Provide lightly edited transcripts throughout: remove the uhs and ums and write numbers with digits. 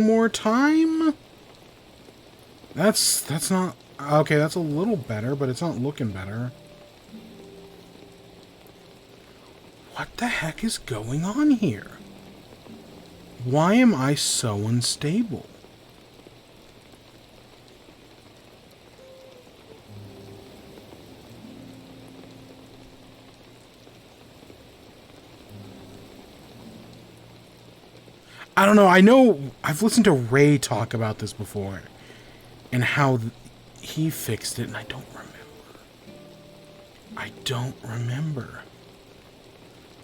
more time? That's not... Okay, that's a little better, but it's not looking better. What the heck is going on here? Why am I so unstable? I don't know. I know I've listened to Ray talk about this before and how he fixed it, and I don't remember. I don't remember.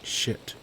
Shit.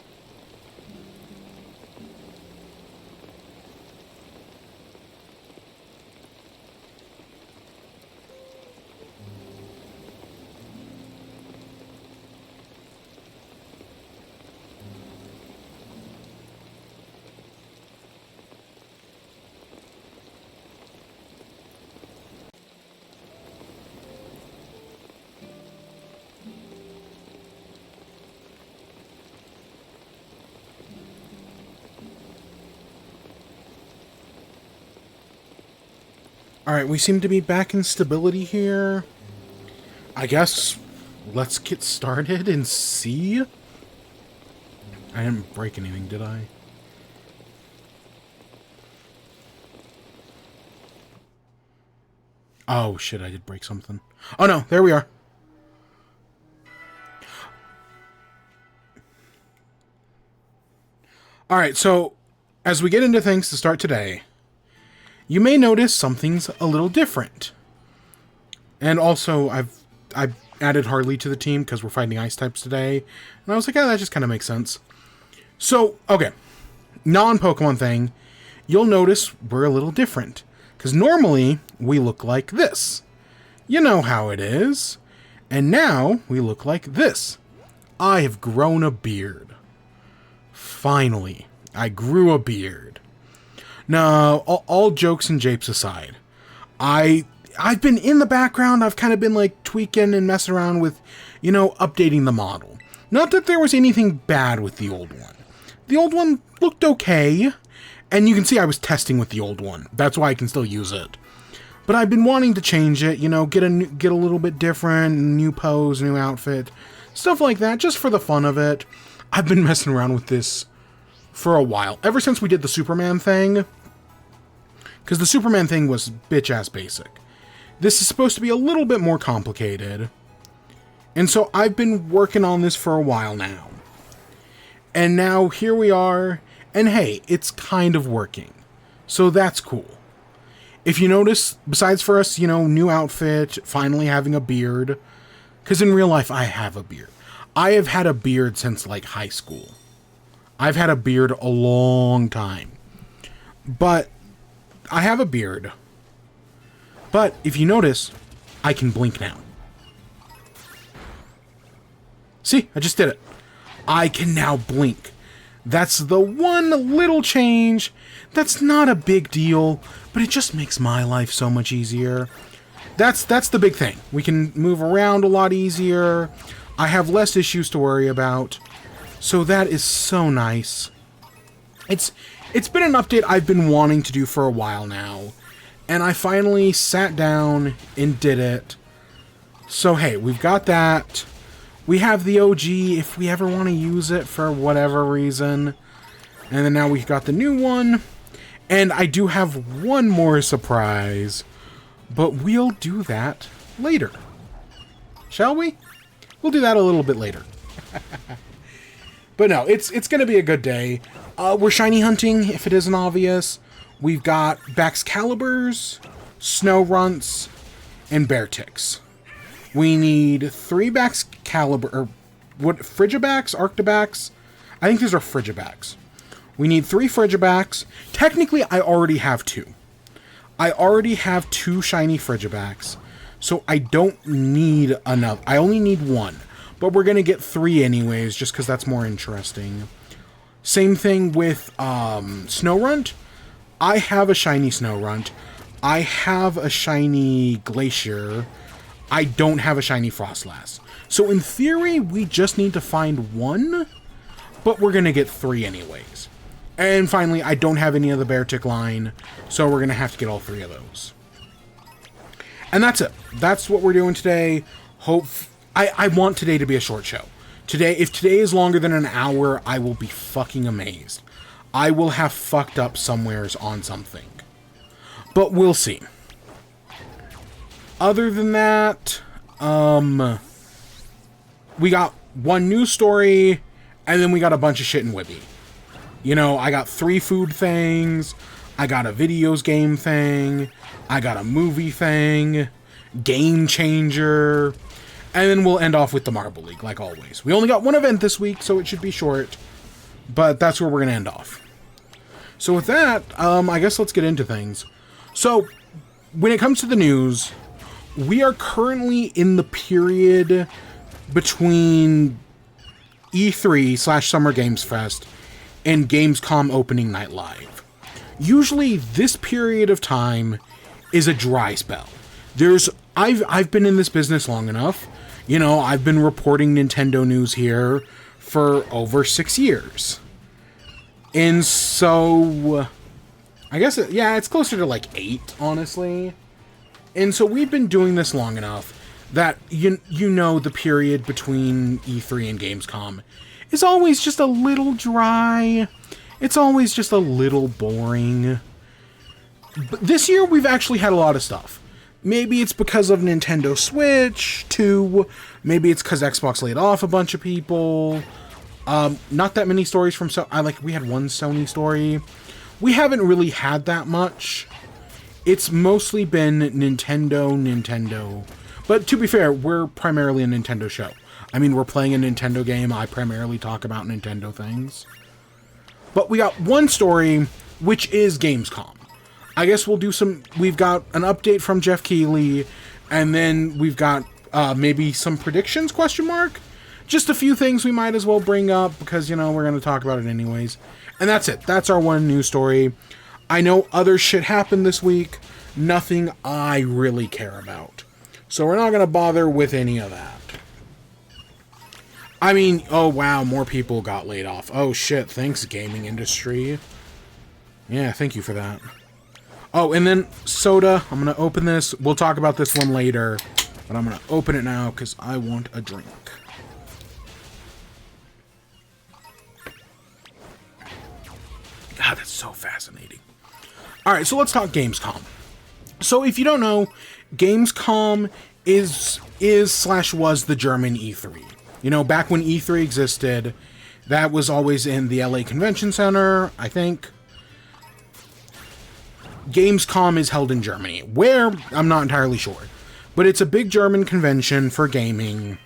Alright, we seem to be back in stability here. I guess let's get started and see. I didn't break anything, did I? Oh shit, I did break something. Oh no, there we are. Alright, so as we get into things to start today, you may notice something's a little different. And also, I've added Harley to the team because we're fighting ice types today. And I was like, yeah, that just kind of makes sense. So, okay. Non-Pokemon thing, you'll notice we're a little different. Because normally, we look like this. You know how it is. And now, we look like this. I have grown a beard. Finally, I grew a beard. Now, all jokes and japes aside, I've been in the background. I've kind of been like tweaking and messing around with, you know, updating the model. Not that there was anything bad with the old one. The old one looked okay, and you can see I was testing with the old one. That's why I can still use it. But I've been wanting to change it, you know, get a little bit different, new pose, new outfit, stuff like that, just for the fun of it. I've been messing around with this for a while, ever since we did the Superman thing, because the Superman thing was bitch-ass basic. This is supposed to be a little bit more complicated, and so I've been working on this for a while now. And now here we are, and hey, it's kind of working, so that's cool. If you notice, besides for us, you know, new outfit, finally having a beard, because in real life I have a beard. I have had a beard since, like, high school. I've had a beard a long time. But I have a beard. But if you notice, I can blink now. See, I just did it. I can now blink. That's the one little change. That's not a big deal, but it just makes my life so much easier. That's the big thing. We can move around a lot easier. I have less issues to worry about. So that is so nice. It's been an update I've been wanting to do for a while now. And I finally sat down and did it. So hey, we've got that. We have the OG if we ever want to use it for whatever reason. And then now we've got the new one. And I do have one more surprise. But we'll do that later. Shall we? We'll do that a little bit later. But no, it's going to be a good day. We're shiny hunting, if it isn't obvious. We've got Baxcaliburs, Snowrunts, and Bearticks. We need 3 Baxcalibur, or what, Frigibax, Arctibax? I think these are Frigibax. We need 3 Frigibax. Technically, I already have 2. I already have 2 shiny Frigibax, so I don't need another. I only need 1. But we're going to get 3 anyways, just because that's more interesting. Same thing with Snowrunt. I have a shiny Snowrunt. I have a shiny Glacier. I don't have a shiny Frostlass. So in theory, we just need to find 1, but we're going to get 3 anyways. And finally, I don't have any of the Bear Tick line, so we're going to have to get all 3 of those. And that's it. That's what we're doing today. I want today to be a short show. If today is longer than an hour, I will be fucking amazed. I will have fucked up somewheres on something. But we'll see. Other than that, we got one news story, and then we got a bunch of shit in WIBE. You know, I got 3 food things, I got a videos game thing, I got a movie thing, game changer, and then we'll end off with the Marble League, like always. We only got 1 event this week, so it should be short, but that's where we're going to end off. So with that, I guess let's get into things. So, when it comes to the news, we are currently in the period between E3/Summer Games Fest and Gamescom Opening Night Live. Usually, this period of time is a dry spell. I've been in this business long enough. You know, I've been reporting Nintendo news here for over 6 years. And so, I guess, it's closer to like 8, honestly. And so we've been doing this long enough that, you know, the period between E3 and Gamescom is always just a little dry. It's always just a little boring. But this year, we've actually had a lot of stuff. Maybe it's because of Nintendo Switch 2. Maybe it's because Xbox laid off a bunch of people. Not that many stories from we had one Sony story. We haven't really had that much. It's mostly been Nintendo. But to be fair, we're primarily a Nintendo show. I mean, we're playing a Nintendo game. I primarily talk about Nintendo things. But we got one story, which is Gamescom. I guess we'll do we've got an update from Jeff Keighley, and then we've got maybe some predictions, question mark? Just a few things we might as well bring up, because, you know, we're going to talk about it anyways. And that's it. That's our one news story. I know other shit happened this week. Nothing I really care about. So we're not going to bother with any of that. I mean, oh wow, more people got laid off. Oh shit, thanks gaming industry. Yeah, thank you for that. Oh, and then soda. I'm going to open this. We'll talk about this one later. But I'm going to open it now because I want a drink. God, that's so fascinating. Alright, so let's talk Gamescom. So if you don't know, Gamescom is/was the German E3. You know, back when E3 existed, that was always in the LA Convention Center, I think. Gamescom is held in Germany. Where? I'm not entirely sure. But it's a big German convention for gaming.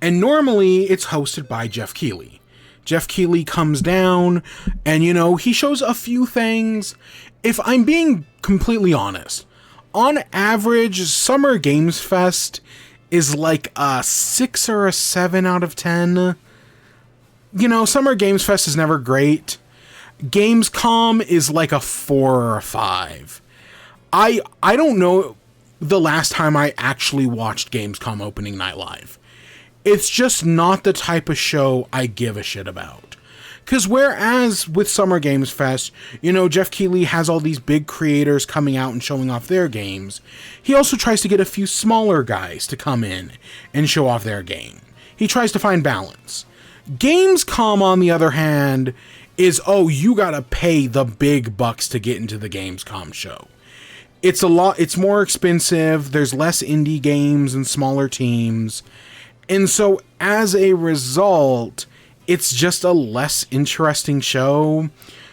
And normally, it's hosted by Jeff Keighley. Jeff Keighley comes down, and, you know, he shows a few things. If I'm being completely honest, on average, Summer Games Fest is like a 6 or a 7 out of 10. You know, Summer Games Fest is never great. Gamescom is like a 4 or a 5. I don't know the last time I actually watched Gamescom Opening Night Live. It's just not the type of show I give a shit about. Because whereas with Summer Games Fest, you know, Jeff Keighley has all these big creators coming out and showing off their games, he also tries to get a few smaller guys to come in and show off their game. He tries to find balance. Gamescom, on the other hand, is, oh, you gotta pay the big bucks to get into the Gamescom show. It's more expensive, there's less indie games and smaller teams, and so as a result, it's just a less interesting show.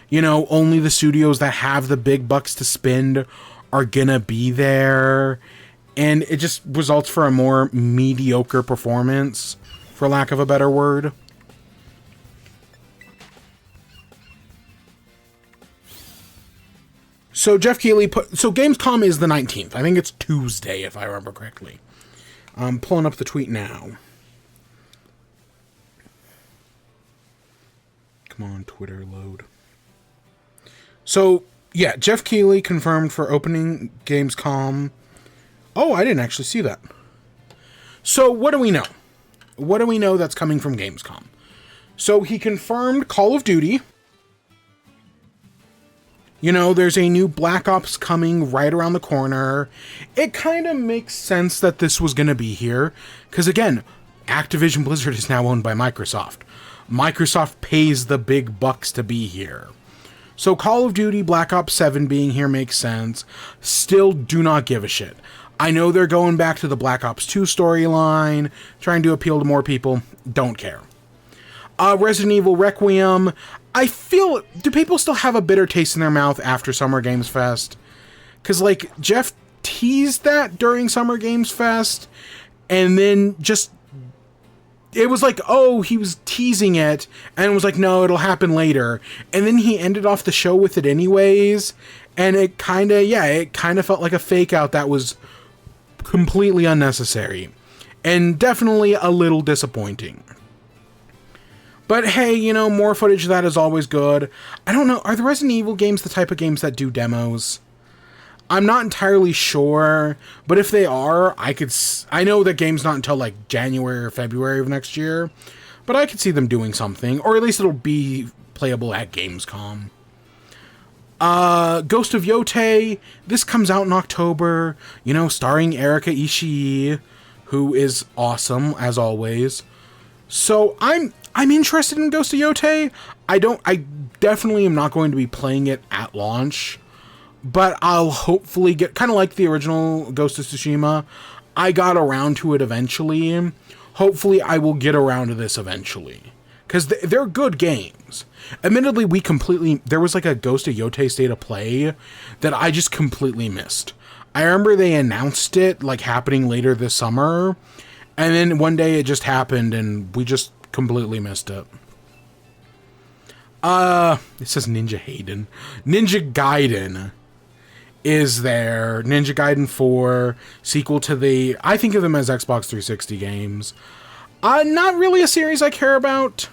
You know, only the studios that have the big bucks to spend are gonna be there, and it just results for a more mediocre performance, for lack of a better word. So Jeff Keighley so Gamescom is the 19th. I think it's Tuesday, if I remember correctly. I'm pulling up the tweet now. Come on, Twitter, load. So, yeah, Jeff Keighley confirmed for opening Gamescom. Oh, I didn't actually see that. So, what do we know? What do we know that's coming from Gamescom? So, he confirmed Call of Duty. You know, there's a new Black Ops coming right around the corner. It kind of makes sense that this was going to be here. Because again, Activision Blizzard is now owned by Microsoft. Microsoft pays the big bucks to be here. So Call of Duty Black Ops 7 being here makes sense. Still do not give a shit. I know they're going back to the Black Ops 2 storyline, trying to appeal to more people. Don't care. Resident Evil Requiem. I feel... Do people still have a bitter taste in their mouth after Summer Games Fest? Because, like, Jeff teased that during Summer Games Fest, and then just... It was like, oh, he was teasing it, and it was like, no, it'll happen later. And then he ended off the show with it anyways, and it kind of felt like a fake out that was completely unnecessary. And definitely a little disappointing. But hey, you know, more footage of that is always good. I don't know, are the Resident Evil games the type of games that do demos? I'm not entirely sure, but if they are, I know that game's not until like January or February of next year, but I could see them doing something, or at least it'll be playable at Gamescom. Ghost of Yotei, this comes out in October, you know, starring Erika Ishii, who is awesome, as always. So I'm interested in Ghost of Yotei. I definitely am not going to be playing it at launch, but I'll hopefully get, kind of like the original Ghost of Tsushima, I got around to it eventually. Hopefully I will get around to this eventually, because they're good games. Admittedly, there was like a Ghost of Yotei State of Play that I just completely missed. I remember they announced it like happening later this summer, and then one day it just happened and we just completely missed it. It says Ninja Gaiden is there. Ninja Gaiden 4, sequel to I think of them as Xbox 360 games. Not really a series I care about.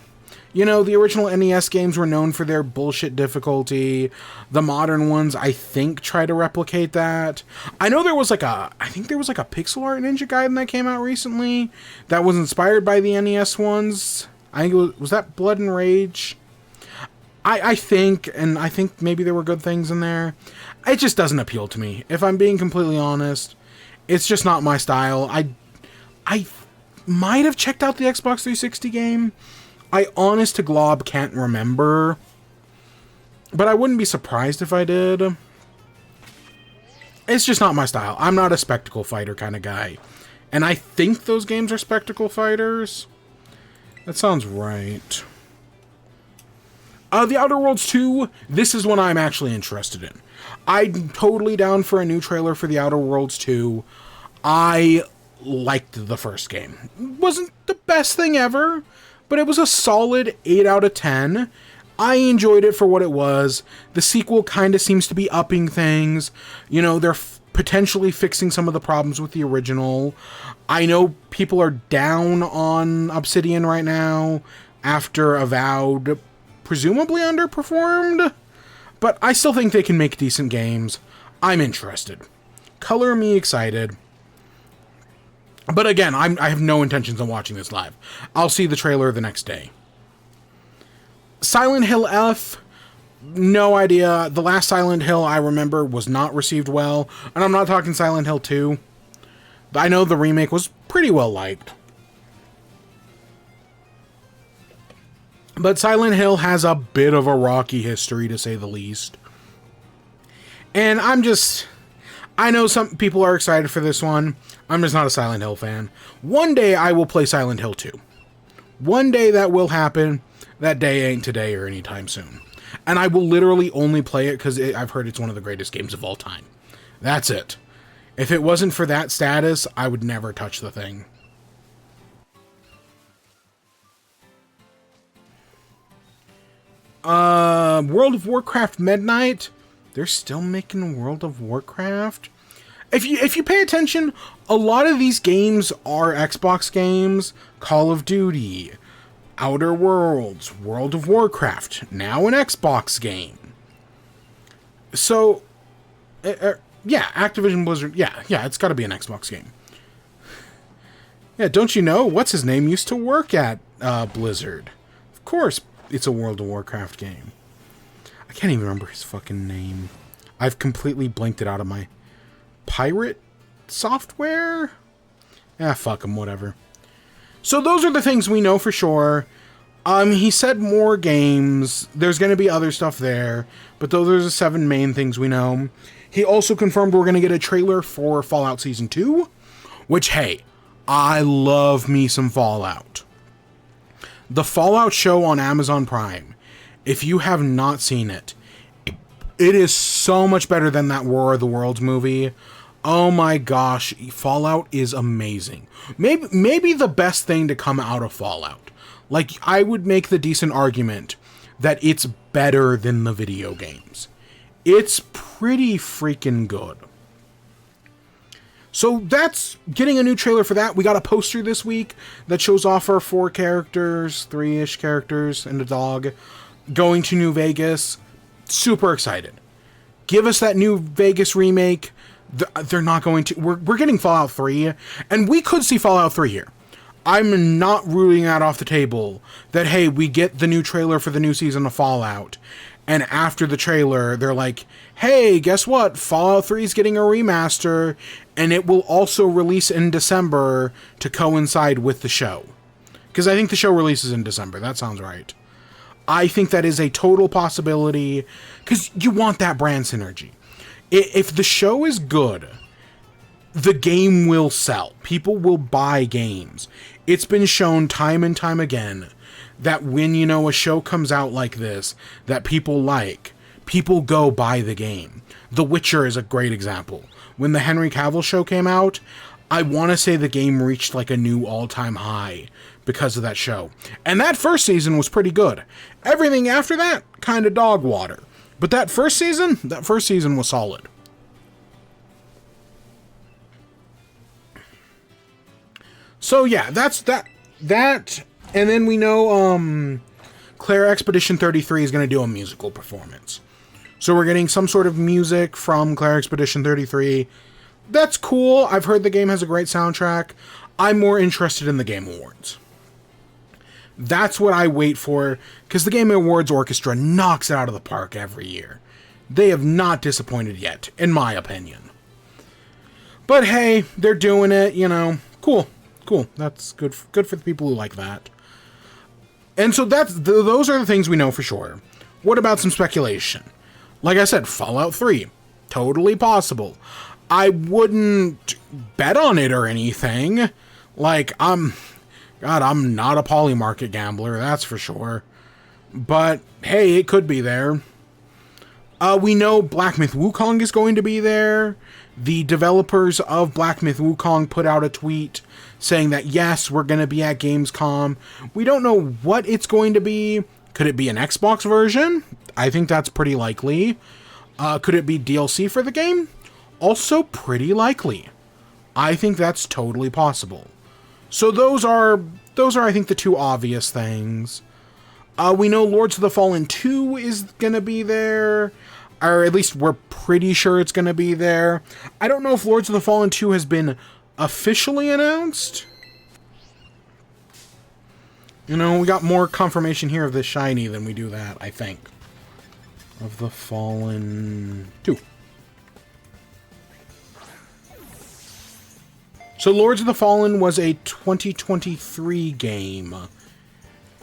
You know, the original NES games were known for their bullshit difficulty. The modern ones, I think, try to replicate that. I know there was like a pixel art Ninja Gaiden that came out recently that was inspired by the NES ones. I think was that Blood and Rage? I think maybe there were good things in there. It just doesn't appeal to me. If I'm being completely honest, it's just not my style. I might have checked out the Xbox 360 game. I honest to glob can't remember. But I wouldn't be surprised if I did. It's just not my style. I'm not a spectacle fighter kind of guy. And I think those games are spectacle fighters. That sounds right. The Outer Worlds 2, this is one I'm actually interested in. I'm totally down for a new trailer for the Outer Worlds 2. I liked the first game. Wasn't the best thing ever, but it was a solid 8 out of 10. I enjoyed it for what it was. The sequel kind of seems to be upping things. You know, they're potentially fixing some of the problems with the original. I know people are down on Obsidian right now after Avowed presumably underperformed, but I still think they can make decent games. I'm interested. Color me excited. But again, I have no intentions of watching this live. I'll see the trailer the next day. Silent Hill F, no idea. The last Silent Hill I remember was not received well, and I'm not talking Silent Hill 2. I know the remake was pretty well liked. But Silent Hill has a bit of a rocky history, to say the least. And I know some people are excited for this one. I'm just not a Silent Hill fan. One day I will play Silent Hill 2. One day that will happen. That day ain't today or anytime soon. And I will literally only play it because I've heard it's one of the greatest games of all time. That's it. If it wasn't for that status, I would never touch the thing. World of Warcraft Midnight. They're still making World of Warcraft. If you pay attention, a lot of these games are Xbox games. Call of Duty, Outer Worlds, World of Warcraft, now an Xbox game. So, yeah, Activision Blizzard, yeah, it's got to be an Xbox game. Yeah, don't you know? What's his name used to work at Blizzard. Of course, it's a World of Warcraft game. I can't even remember his fucking name. I've completely blanked it out of my pirate software. Fuck him, whatever. So those are the things we know for sure. He said more games. There's going to be other stuff there, but those are the 7 main things we know. He also confirmed we're going to get a trailer for Fallout Season 2, which, hey, I love me some Fallout. The Fallout show on Amazon Prime, if you have not seen it, it is so much better than that War of the Worlds movie. Oh my gosh, Fallout is amazing. Maybe the best thing to come out of Fallout. Like, I would make the decent argument that it's better than the video games. It's pretty freaking good. So that's getting a new trailer for that. We got a poster this week that shows off our 4 characters, 3-ish characters, and a dog going to New Vegas. Super excited. Give us that New Vegas remake. They're not going to... We're getting Fallout 3, and we could see Fallout 3 here. I'm not ruling that off the table, that, hey, we get the new trailer for the new season of Fallout, and after the trailer, they're like, hey, guess what? Fallout 3 is getting a remaster, and it will also release in December to coincide with the show. Because I think the show releases in December. That sounds right. I think that is a total possibility, because you want that brand synergy. If the show is good, the game will sell. People will buy games. It's been shown time and time again that when, you know, a show comes out like this that people like, people go buy the game. The Witcher is a great example. When the Henry Cavill show came out, I want to say the game reached like a new all-time high because of that show. And that first season was pretty good. Everything after that, kind of dog water. But that first season was solid. So yeah, that's that. And then we know Claire Expedition 33 is going to do a musical performance. So we're getting some sort of music from Claire Expedition 33. That's cool. I've heard the game has a great soundtrack. I'm more interested in the Game Awards. That's what I wait for, because the Game Awards Orchestra knocks it out of the park every year. They have not disappointed yet, in my opinion. But hey, they're doing it, you know. Cool. That's good for the people who like that. And so those are the things we know for sure. What about some speculation? Like I said, Fallout 3. Totally possible. I wouldn't bet on it or anything. Like, I'm not a polymarket gambler, that's for sure. But, hey, it could be there. We know Black Myth Wukong is going to be there. The developers of Black Myth Wukong put out a tweet saying that, yes, we're going to be at Gamescom. We don't know what it's going to be. Could it be an Xbox version? I think that's pretty likely. Could it be DLC for the game? Also pretty likely. I think that's totally possible. So those are I think the 2 obvious things. We know Lords of the Fallen 2 is going to be there. Or at least we're pretty sure it's going to be there. I don't know if Lords of the Fallen 2 has been officially announced. You know, we got more confirmation here of this shiny than we do that, I think. Of the Fallen 2. So Lords of the Fallen was a 2023 game.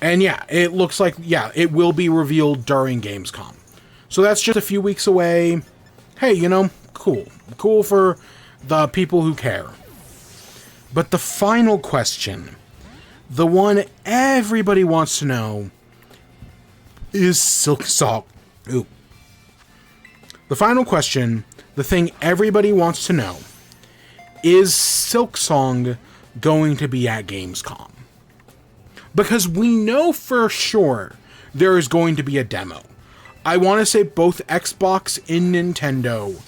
And yeah, it looks like, yeah, it will be revealed during Gamescom. So that's just a few weeks away. Hey, you know, cool. Cool for the people who care. But the final question, the one everybody wants to know, is Silksong. Ooh. The final question, the thing everybody wants to know, is Silksong going to be at Gamescom? Because we know for sure there is going to be a demo. I want to say both Xbox and Nintendo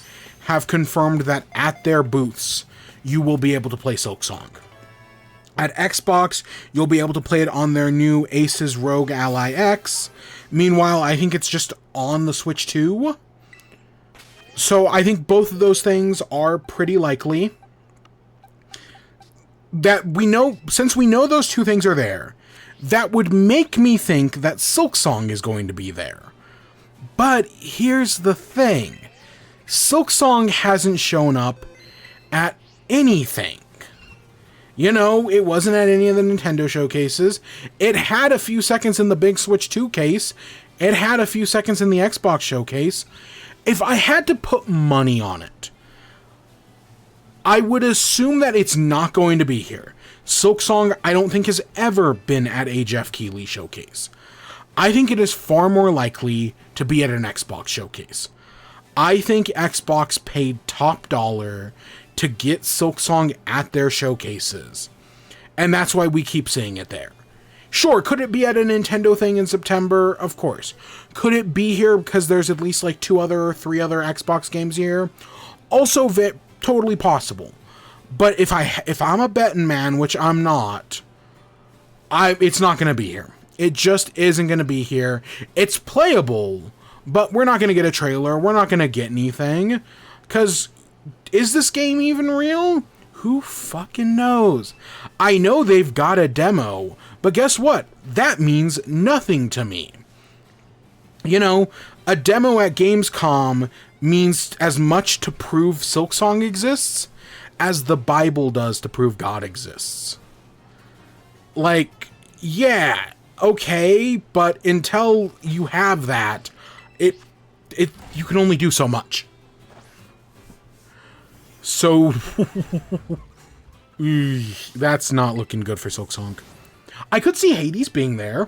have confirmed that at their booths, you will be able to play Silksong. At Xbox, you'll be able to play it on their new Aces Rogue Ally X. Meanwhile, I think it's just on the Switch too. So I think both of those things are pretty likely. That we know, since we know those 2 things are there, that would make me think that Silksong is going to be there. But here's the thing. Silksong hasn't shown up at anything. You know, it wasn't at any of the Nintendo showcases. It had a few seconds in the Big Switch 2 case. It had a few seconds in the Xbox showcase. If I had to put money on it, I would assume that it's not going to be here. Silksong, I don't think, has ever been at a Jeff Keighley showcase. I think it is far more likely to be at an Xbox showcase. I think Xbox paid top dollar to get Silksong at their showcases. And that's why we keep seeing it there. Sure, could it be at a Nintendo thing in September? Of course. Could it be here because there's at least like 2 or 3 other Xbox games here? Also totally possible. But if I'm a betting man, which I'm not, it's not going to be here. It just isn't going to be here. It's playable, but we're not going to get a trailer. We're not going to get anything. Because, is this game even real? Who fucking knows? I know they've got a demo, but guess what? That means nothing to me. You know, a demo at Gamescom means as much to prove Silksong exists as the Bible does to prove God exists. Like, yeah, okay, but until you have that, you can only do so much. So, that's not looking good for Silksong. I could see Hades being there.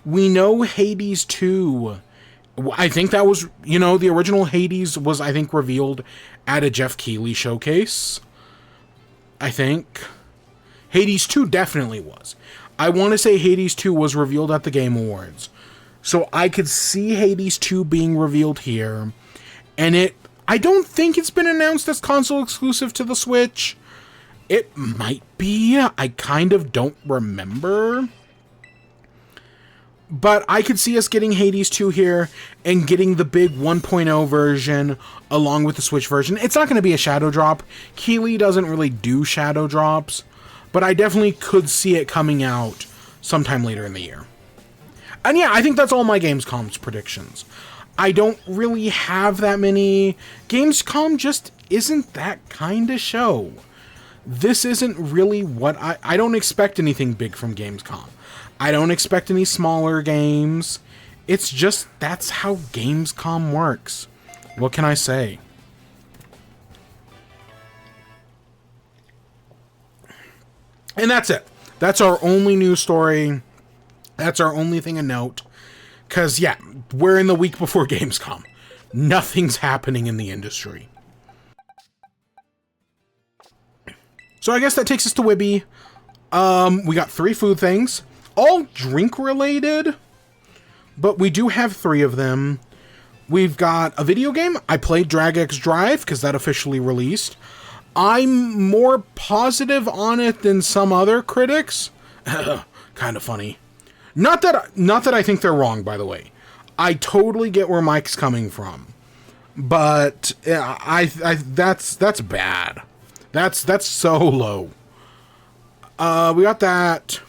We know Hades 2. I think that was, you know, the original Hades was, I think, revealed at a Jeff Keighley showcase. I think. Hades 2 definitely was. I want to say Hades 2 was revealed at the Game Awards. So I could see Hades 2 being revealed here. And I don't think it's been announced as console exclusive to the Switch. It might be. I kind of don't remember. But I could see us getting Hades 2 here and getting the big 1.0 version along with the Switch version. It's not going to be a shadow drop. Keighley doesn't really do shadow drops, but I definitely could see it coming out sometime later in the year. And yeah, I think that's all my Gamescom's predictions. I don't really have that many. Gamescom just isn't that kind of show. This isn't really what I don't expect anything big from Gamescom. I don't expect any smaller games. It's just, that's how Gamescom works. What can I say? And that's it. That's our only news story. That's our only thing of note. Because, yeah, we're in the week before Gamescom. Nothing's happening in the industry. So I guess that takes us to WIBE. We got 3 food things. All drink related, but we do have 3 of them. We've got a video game. I played DragxDrive because that officially released. I'm more positive on it than some other critics. Kind of funny. Not that I think they're wrong, by the way. I totally get where Mike's coming from, but that's bad. That's so low. We got that.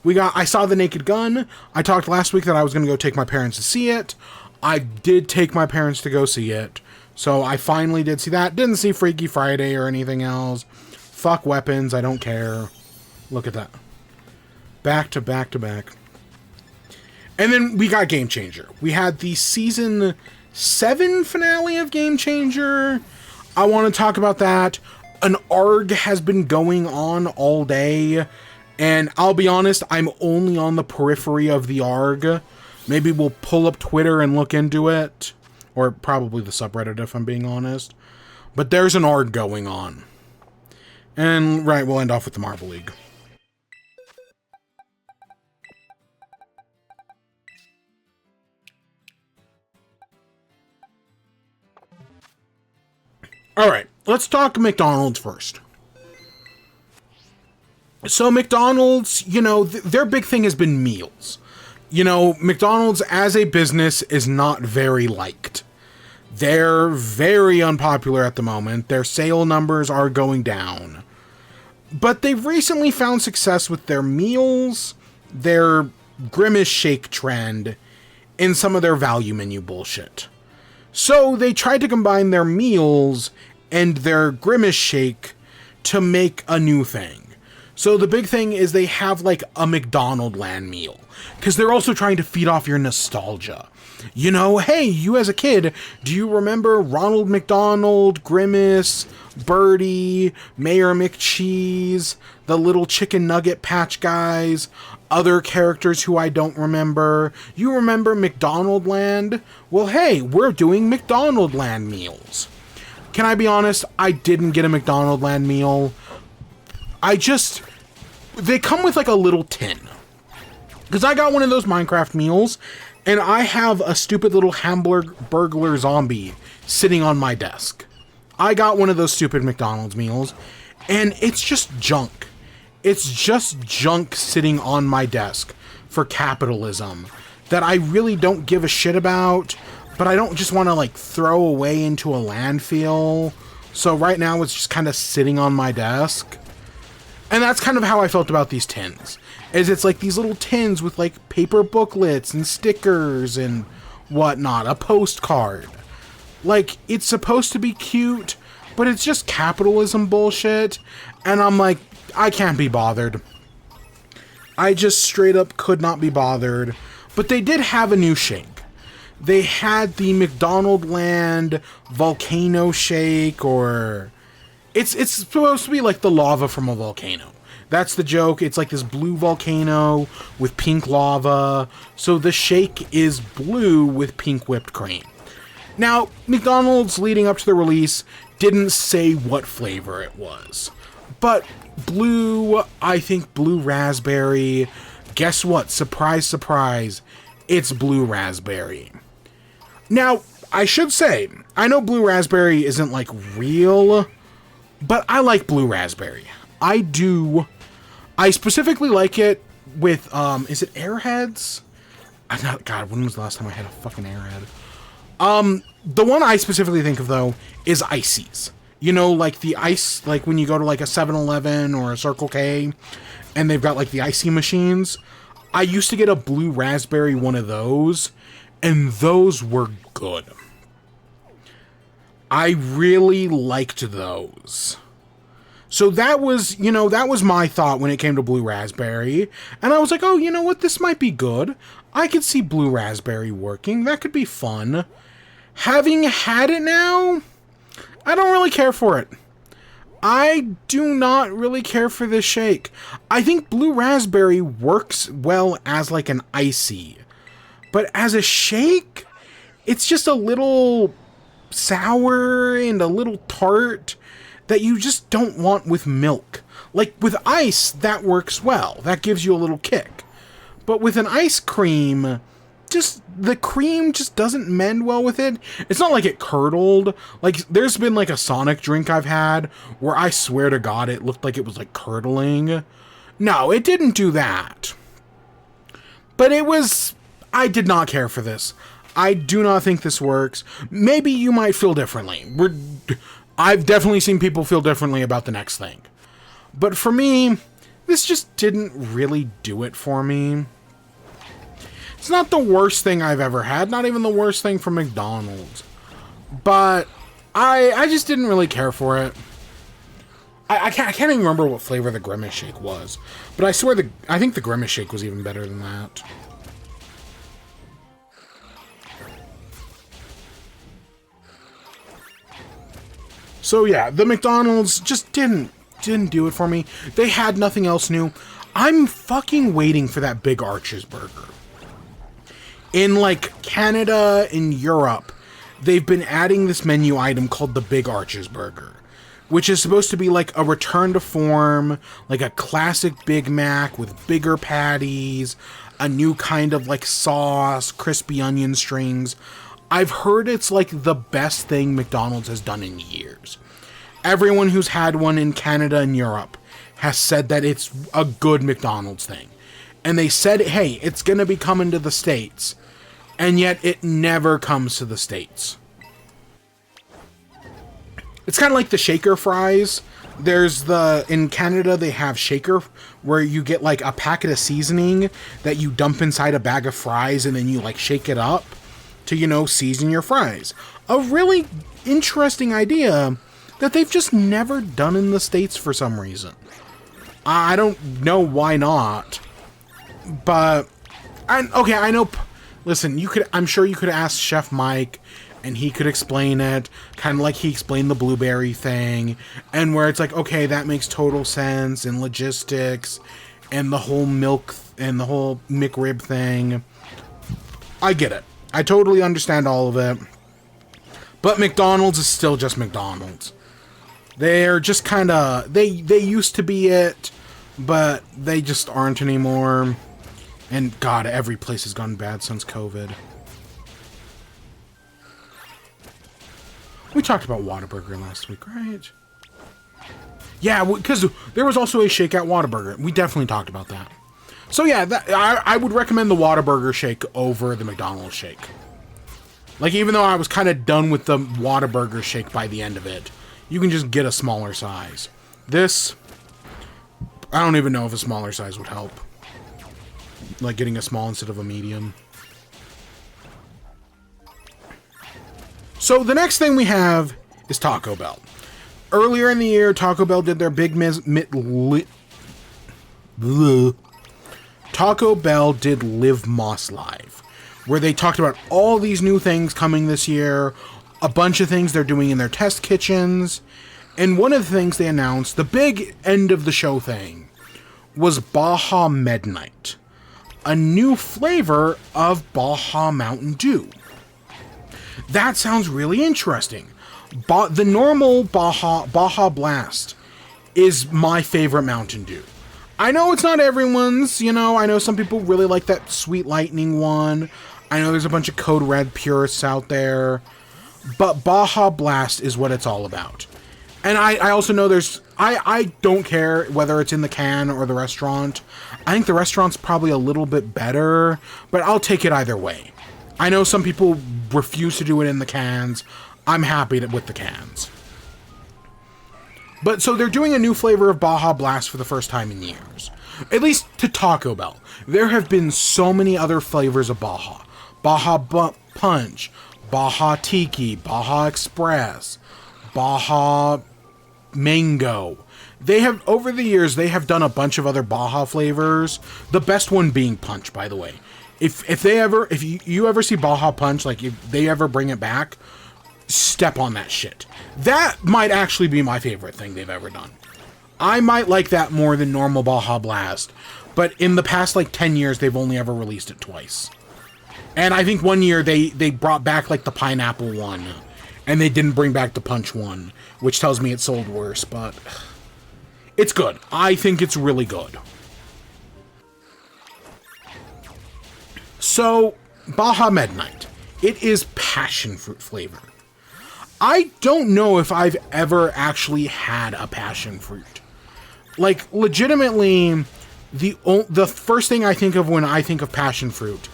I saw The Naked Gun. I talked last week that I was going to go take my parents to see it. I did take my parents to go see it. So I finally did see that. Didn't see Freaky Friday or anything else. Fuck weapons. I don't care. Look at that. Back to back to back. And then we got Game Changer. We had the Season 7 finale of Game Changer. I want to talk about that. An ARG has been going on all day. And I'll be honest, I'm only on the periphery of the ARG. Maybe we'll pull up Twitter and look into it. Or probably the subreddit, if I'm being honest. But there's an ARG going on. And, right, we'll end off with the Marble League. Alright, let's talk McDonald's first. So McDonald's, you know, their big thing has been meals. You know, McDonald's as a business is not very liked. They're very unpopular at the moment. Their sale numbers are going down. But they've recently found success with their meals, their Grimace Shake trend, in some of their value menu bullshit. So they tried to combine their meals and their Grimace Shake to make a new thing. So the big thing is they have like a McDonald land meal, because they're also trying to feed off your nostalgia. You know, hey, you as a kid, do you remember Ronald McDonald, Grimace, Birdie, Mayor McCheese, the little chicken nugget patch guys, other characters who I don't remember? You remember McDonald Land? Well, hey, we're doing McDonald Land meals. Can I be honest? I didn't get a McDonald Land meal. They come with like a little tin. Because I got one of those Minecraft meals, and I have a stupid little Hamburglar zombie sitting on my desk. I got one of those stupid McDonald's meals, and it's just junk. It's just junk sitting on my desk for capitalism that I really don't give a shit about, but I don't just want to like throw away into a landfill. So right now it's just kind of sitting on my desk. And that's kind of how I felt about these tins. Is it's like these little tins with like paper booklets and stickers and whatnot, a postcard. Like, it's supposed to be cute, but it's just capitalism bullshit. And I'm like, I can't be bothered. I just straight up could not be bothered. But they did have a new shake. They had the McDonald Land Volcano Shake, or it's supposed to be like the lava from a volcano. That's the joke. It's like this blue volcano with pink lava. So the shake is blue with pink whipped cream. Now, McDonald's leading up to the release didn't say what flavor it was. But blue, I think blue raspberry. Guess what? Surprise, surprise. It's blue raspberry. Now, I should say, I know blue raspberry isn't like real, but I like blue raspberry. I do. I specifically like it with, is it Airheads? God, when was the last time I had a fucking Airhead? The one I specifically think of, though, is Ices. You know, like the ice, like when you go to like a 7-Eleven or a Circle K, and they've got like the icy machines. I used to get a blue raspberry one of those, and those were good. I really liked those. So that was, you know, that was my thought when it came to blue raspberry. And I was like, oh, you know what? This might be good. I could see blue raspberry working. That could be fun. Having had it now, I don't really care for it. I do not really care for this shake. I think blue raspberry works well as like an icy. But as a shake, it's just a little sour and a little tart that you just don't want with milk. Like with ice, that works well. That gives you a little kick. But with an ice cream, just the cream just doesn't mend well with it. It's not like it curdled. Like there's been like a Sonic drink I've had where I swear to God it looked like it was like curdling. No, it didn't do that. But it was... I did not care for this. I do not think this works. Maybe you might feel differently. I've definitely seen people feel differently about the next thing. But for me, this just didn't really do it for me. It's not the worst thing I've ever had, not even the worst thing from McDonald's. But I just didn't really care for it. I can't even remember what flavor the Grimace Shake was. But I swear I think the Grimace Shake was even better than that. So yeah, the McDonald's just didn't do it for me. They had nothing else new. I'm fucking waiting for that Big Arches burger. In like Canada and Europe, they've been adding this menu item called the Big Arches burger, which is supposed to be like a return to form, like a classic Big Mac with bigger patties, a new kind of like sauce, crispy onion strings. I've heard it's like the best thing McDonald's has done in years. Everyone who's had one in Canada and Europe has said that it's a good McDonald's thing. And they said, hey, it's going to be coming to the States. And yet it never comes to the States. It's kind of like the shaker fries. There's in Canada, they have shaker, where you get like a packet of seasoning that you dump inside a bag of fries, and then you like shake it up to, you know, season your fries. A really interesting idea that they've just never done in the States for some reason. I don't know why not, but okay, I know. Listen, I'm sure you could ask Chef Mike, and he could explain it, kind of like he explained the blueberry thing, and where it's like, okay, that makes total sense, and logistics, and the whole milk, and the whole McRib thing. I get it. I totally understand all of it. But McDonald's is still just McDonald's. They're just kind of, they used to be it, but they just aren't anymore. And God, every place has gone bad since COVID. We talked about Whataburger last week, right? Yeah, because there was also a Shakeout Whataburger. We definitely talked about that. So yeah, I would recommend the Whataburger shake over the McDonald's shake. Like, even though I was kind of done with the Whataburger shake by the end of it, you can just get a smaller size. This, I don't even know if a smaller size would help. Like getting a small instead of a medium. So the next thing we have is Taco Bell. Earlier in the year, Taco Bell did their big Taco Bell did Live Moss Live, where they talked about all these new things coming this year, a bunch of things they're doing in their test kitchens, and one of the things they announced, the big end of the show thing, was Baja Midnight, a new flavor of Baja Mountain Dew. That sounds really interesting. The normal Baja Blast is my favorite Mountain Dew. I know it's not everyone's, you know, I know some people really like that Sweet Lightning one. I know there's a bunch of Code Red purists out there, but Baja Blast is what it's all about. And I also know I don't care whether it's in the can or the restaurant. I think the restaurant's probably a little bit better, but I'll take it either way. I know some people refuse to do it in the cans. I'm happy with the cans. But so they're doing a new flavor of Baja Blast for the first time in years. At least to Taco Bell. There have been so many other flavors of Baja. Baja Punch, Baja Tiki, Baja Express, Baja Mango. They have, over the years, they have done a bunch of other Baja flavors. The best one being Punch, by the way. If you ever see Baja Punch, like if they ever bring it back, step on that shit. That might actually be my favorite thing they've ever done. I might like that more than normal Baja Blast, but in the past like 10 years, they've only ever released it twice. And I think one year they brought back like the pineapple one, and they didn't bring back the Punch one, which tells me it sold worse, but it's good. I think it's really good. So, Baja Midnight. It is passion fruit flavored. I don't know if I've ever actually had a passion fruit. Like, legitimately, the first thing I think of when I think of passion fruit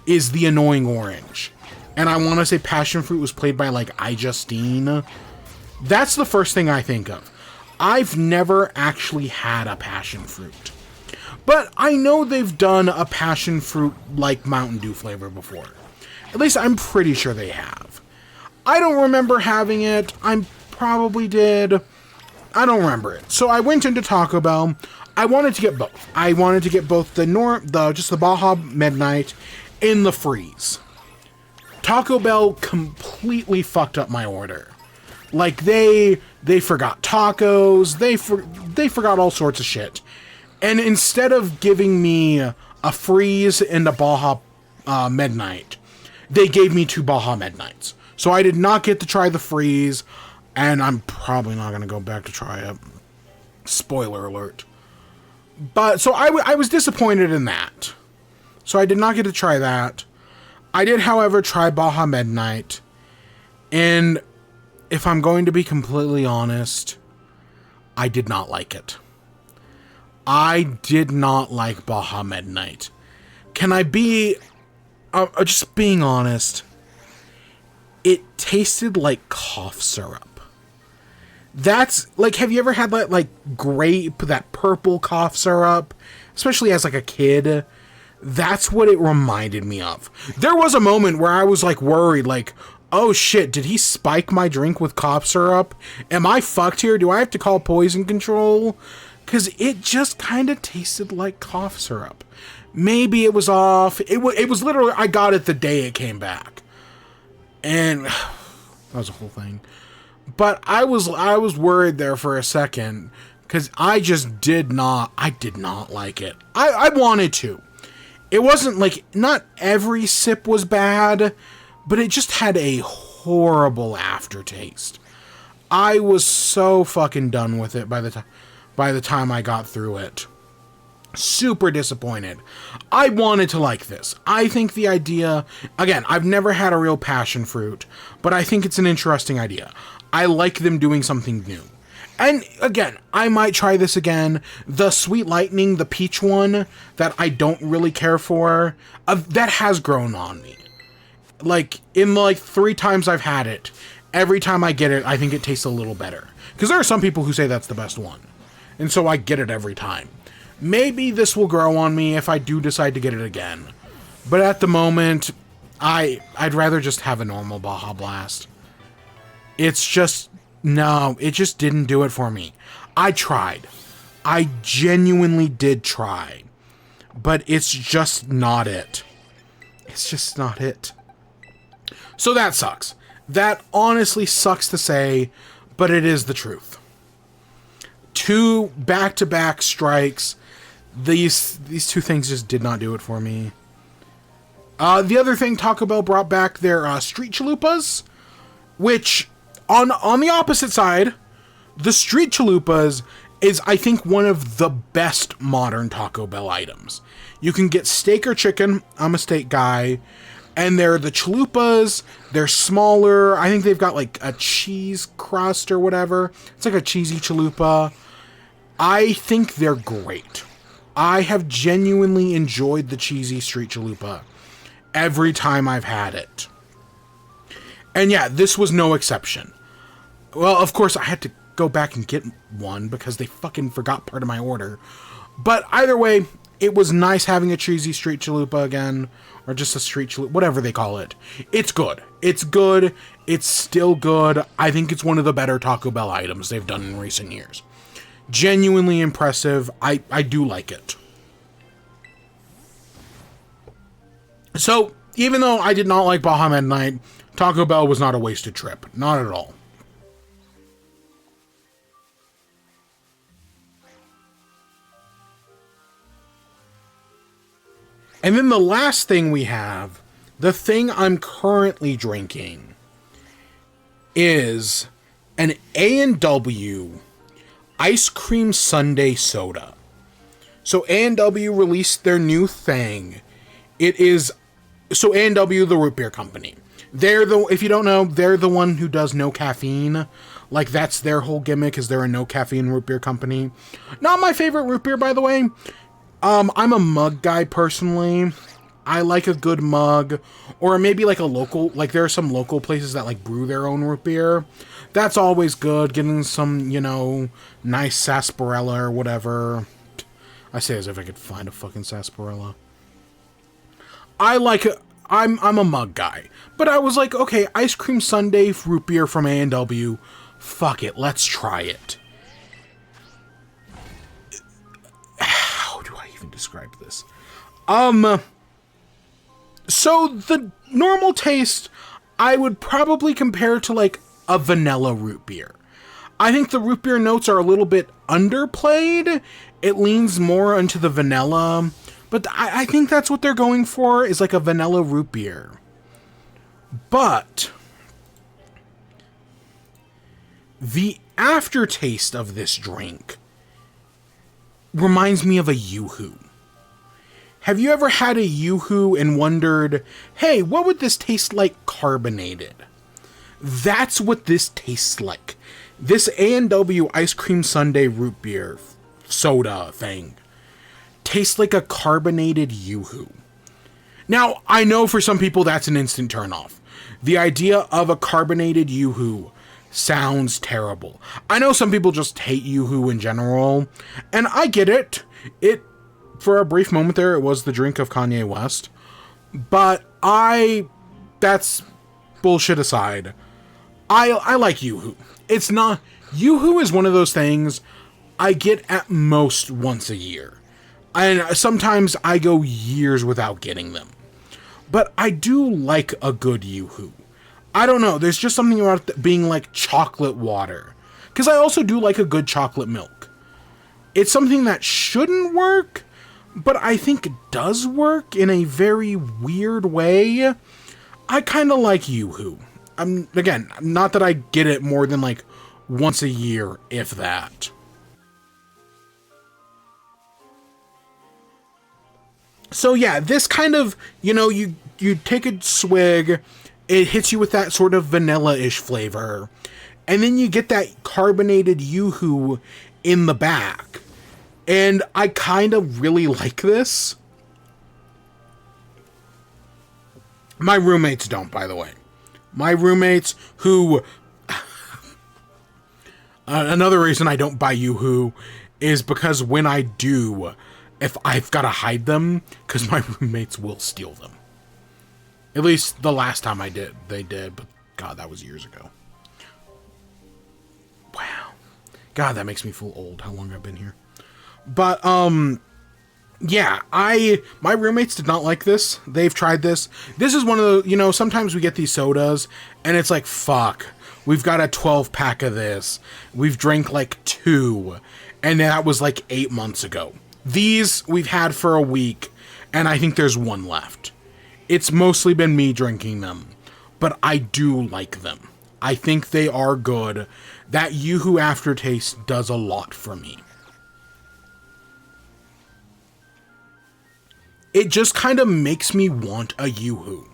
is the annoying orange. And I want to say passion fruit was played by, like, iJustine. That's the first thing I think of. I've never actually had a passion fruit. But I know they've done a passion fruit like Mountain Dew flavor before. At least I'm pretty sure they have. I don't remember having it. I probably did. I don't remember it. So I went into Taco Bell. I wanted to get both. I wanted to get both just the Baja Midnight in the freeze. Taco Bell completely fucked up my order. Like they forgot tacos. They forgot all sorts of shit. And instead of giving me a freeze and a Baja Midnight, they gave me 2 Baja Midnights. So I did not get to try the freeze, and I'm probably not going to go back to try it. Spoiler alert. But, so I was disappointed in that. So I did not get to try that. I did, however, try Baja Midnight. And if I'm going to be completely honest, I did not like it. I did not like Baja Midnight. Can I be... just being honest, it tasted like cough syrup. That's like, have you ever had that like grape, that purple cough syrup, especially as like a kid? That's what it reminded me of. There was a moment where I was like worried, like, oh shit, did he spike my drink with cough syrup? Am I fucked here? Do I have to call poison control? Because it just kind of tasted like cough syrup. Maybe it was off. It was literally, I got it the day it came back. And that was a whole thing. But I was worried there for a second, because I did not like it. I wanted to. It wasn't like, not every sip was bad, but it just had a horrible aftertaste. I was so fucking done with it by the time I got through it. Super disappointed. I wanted to like this. I think the idea, again, I've never had a real passion fruit, but I think it's an interesting idea. I like them doing something new. And again, I might try this again. The Sweet Lightning, the peach one, that I don't really care for, that has grown on me. Like, in like 3 times I've had it, every time I get it, I think it tastes a little better. Because there are some people who say that's the best one. And so I get it every time. Maybe this will grow on me if I do decide to get it again. But at the moment, I'd rather just have a normal Baja Blast. It's just, no, it just didn't do it for me. I tried. I genuinely did try. But it's just not it. It's just not it. So that sucks. That honestly sucks to say, but it is the truth. 2 back-to-back strikes. These 2 things just did not do it for me. The other thing, Taco Bell brought back their street chalupas, which, on the opposite side, the street chalupas is, I think, one of the best modern Taco Bell items. You can get steak or chicken. I'm a steak guy. And they're the chalupas. They're smaller. I think they've got like a cheese crust or whatever. It's like a cheesy chalupa. I think they're great. I have genuinely enjoyed the cheesy street chalupa every time I've had it. And yeah, this was no exception. Well, of course, I had to go back and get one because they fucking forgot part of my order. But either way, it was nice having a cheesy street chalupa again. Or just a street chalupa, whatever they call it. It's good. It's good. It's still good. I think it's one of the better Taco Bell items they've done in recent years. Genuinely impressive. I do like it. So, even though I did not like Baja Midnight, Taco Bell was not a wasted trip. Not at all. And then the last thing we have, the thing I'm currently drinking, is an A&W ice cream sundae soda. So A&W released their new thing. It is, so A&W, the root beer company. They're the, if you don't know, they're the one who does no caffeine. Like, that's their whole gimmick, is they're a no caffeine root beer company. Not my favorite root beer, by the way. I'm a mug guy personally. I like a good mug, or maybe like a local, like there are some local places that like brew their own root beer. That's always good, getting some, you know, nice sarsaparilla or whatever. I say as if I could find a fucking sarsaparilla. I'm a mug guy, but I was like, okay, ice cream sundae root beer from A&W. Fuck it, let's try it. How do I even describe this? So the normal taste, I would probably compare to like a vanilla root beer. I think the root beer notes are a little bit underplayed. It leans more into the vanilla, but I think that's what they're going for, is like a vanilla root beer. But the aftertaste of this drink reminds me of a Yoo-hoo. Have you ever had a Yoo-hoo and wondered, hey, what would this taste like carbonated? That's what this tastes like. This A&W ice cream sundae root beer soda thing tastes like a carbonated Yoo-hoo. Now, I know for some people that's an instant turnoff. The idea of a carbonated Yoo-hoo sounds terrible. I know some people just hate Yoo-hoo in general, and I get it. For a brief moment there, it was the drink of Kanye West. But that's bullshit aside. I like Yoo-hoo. It's not, Yoo-hoo is one of those things I get at most once a year. And sometimes I go years without getting them. But I do like a good Yoo-hoo. I don't know, there's just something about it being like chocolate water. Because I also do like a good chocolate milk. It's something that shouldn't work, but I think it does work in a very weird way. I kind of like Yoo-hoo. Again, not that I get it more than like once a year, if that. So yeah, this kind of, you take a swig, it hits you with that sort of vanilla-ish flavor, and then you get that carbonated Yoo-hoo in the back. And I kind of really like this. My roommates don't, by the way. My roommates who... another reason I don't buy Yoo-hoo is because when I do, if I've got to hide them, because my roommates will steal them. At least the last time they did, but God, that was years ago. Wow. God, that makes me feel old, how long I've been here. But, yeah, my roommates did not like this. They've tried this. This is one of the, sometimes we get these sodas, and it's like, fuck, we've got a 12-pack of this. We've drank like 2, and that was like 8 months ago. These we've had for a week, and I think there's 1 left. It's mostly been me drinking them, but I do like them. I think they are good. That Yoo-hoo aftertaste does a lot for me. It just kind of makes me want a Yoo-hoo.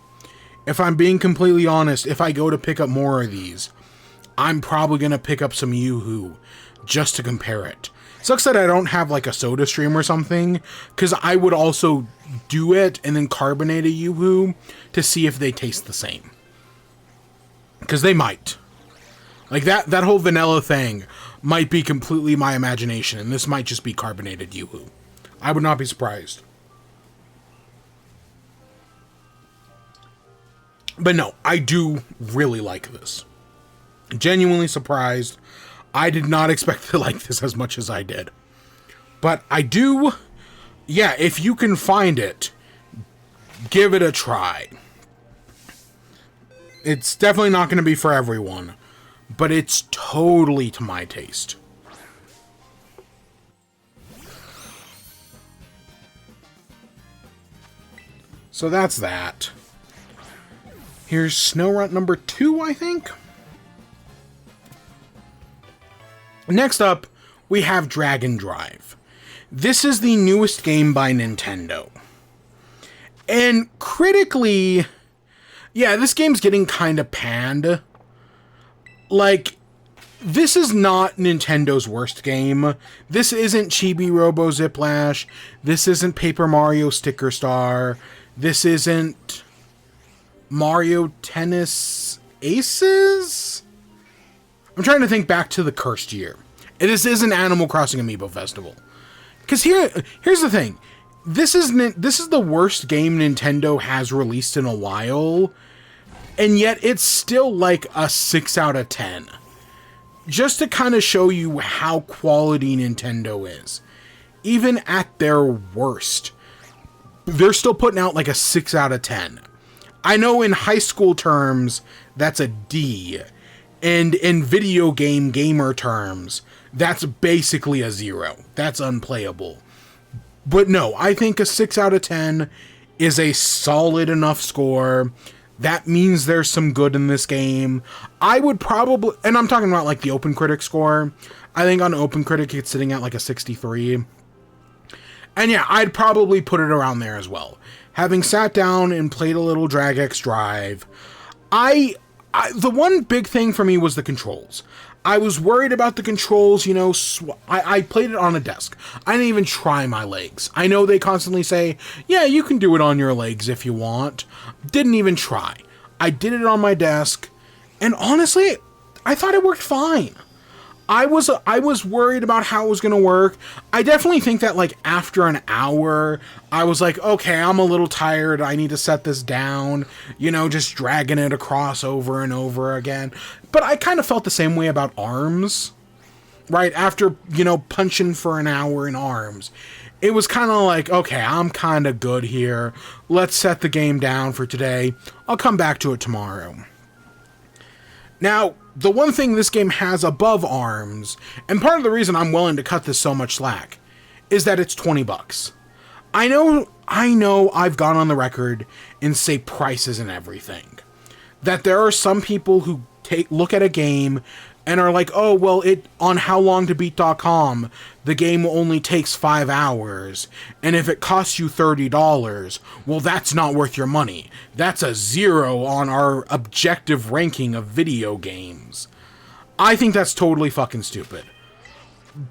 If I'm being completely honest, if I go to pick up more of these, I'm probably going to pick up some Yoo-hoo just to compare it. Sucks that I don't have like a soda stream or something, because I would also do it and then carbonate a Yoo-hoo to see if they taste the same. Because they might. Like that whole vanilla thing might be completely my imagination, and this might just be carbonated Yoo-hoo. I would not be surprised. But no, I do really like this. Genuinely surprised. I did not expect to like this as much as I did. But I do, yeah, if you can find it, give it a try. It's definitely not going to be for everyone, but it's totally to my taste. So that's that. Here's SnowRunt number 2, I think. Next up, we have DragxDrive. This is the newest game by Nintendo. And critically, yeah, this game's getting kind of panned. Like, this is not Nintendo's worst game. This isn't Chibi Robo Ziplash. This isn't Paper Mario Sticker Star. This isn't Mario Tennis Aces? I'm trying to think back to the cursed year. This is an Animal Crossing Amiibo Festival. Because here's the thing. This is the worst game Nintendo has released in a while, and yet it's still like a 6 out of 10. Just to kind of show you how quality Nintendo is. Even at their worst, they're still putting out like a 6 out of 10. I know in high school terms, that's a D. And in video game gamer terms, that's basically a 0. That's unplayable. But no, I think a 6 out of 10 is a solid enough score. That means there's some good in this game. I would probably, and I'm talking about like the OpenCritic score. I think on OpenCritic it's sitting at like a 63. And yeah, I'd probably put it around there as well. Having sat down and played a little DragxDrive, the one big thing for me was the controls. I was worried about the controls, I played it on a desk. I didn't even try my legs. I know they constantly say, yeah, you can do it on your legs if you want. Didn't even try. I did it on my desk, and honestly, I thought it worked fine. I was worried about how it was going to work. I definitely think that, like, after an hour, I was like, okay, I'm a little tired. I need to set this down. You know, just dragging it across over and over again. But I kind of felt the same way about ARMS. Right? After, you know, punching for an hour in ARMS. It was kind of like, okay, I'm kind of good here. Let's set the game down for today. I'll come back to it tomorrow. Now, the one thing this game has above ARMS, and part of the reason I'm willing to cut this so much slack, is that it's $20. I know I've gone on the record and say prices and everything. That there are some people who look at a game and are like, oh, well, on howlongtobeat.com, the game only takes 5 hours, and if it costs you $30, well, that's not worth your money. That's a 0 on our objective ranking of video games. I think that's totally fucking stupid.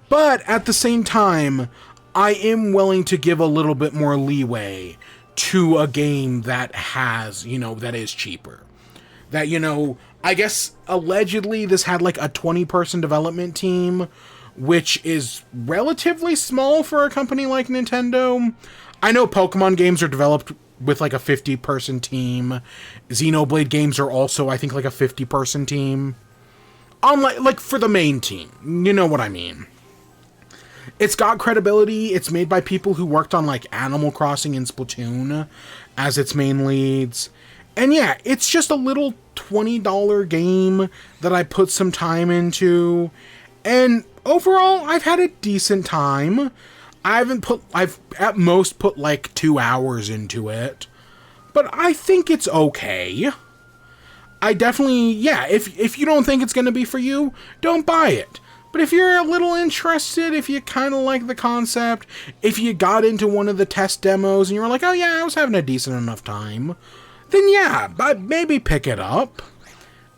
But at the same time, I am willing to give a little bit more leeway to a game that has, you know, that is cheaper. That, you know, I guess allegedly this had like a 20-person development team, which is relatively small for a company like Nintendo. I know Pokemon games are developed with like a 50-person team. Xenoblade games are also, I think, like a 50-person team. Like for the main team. You know what I mean. It's got credibility. It's made by people who worked on like Animal Crossing and Splatoon as its main leads. And yeah, it's just a little $20 game that I put some time into. And overall, I've had a decent time. I've at most put like 2 hours into it. But I think it's okay. I definitely, yeah, if you don't think it's going to be for you, don't buy it. But if you're a little interested, if you kind of like the concept, if you got into one of the test demos and you were like, oh yeah, I was having a decent enough time, then yeah, maybe pick it up.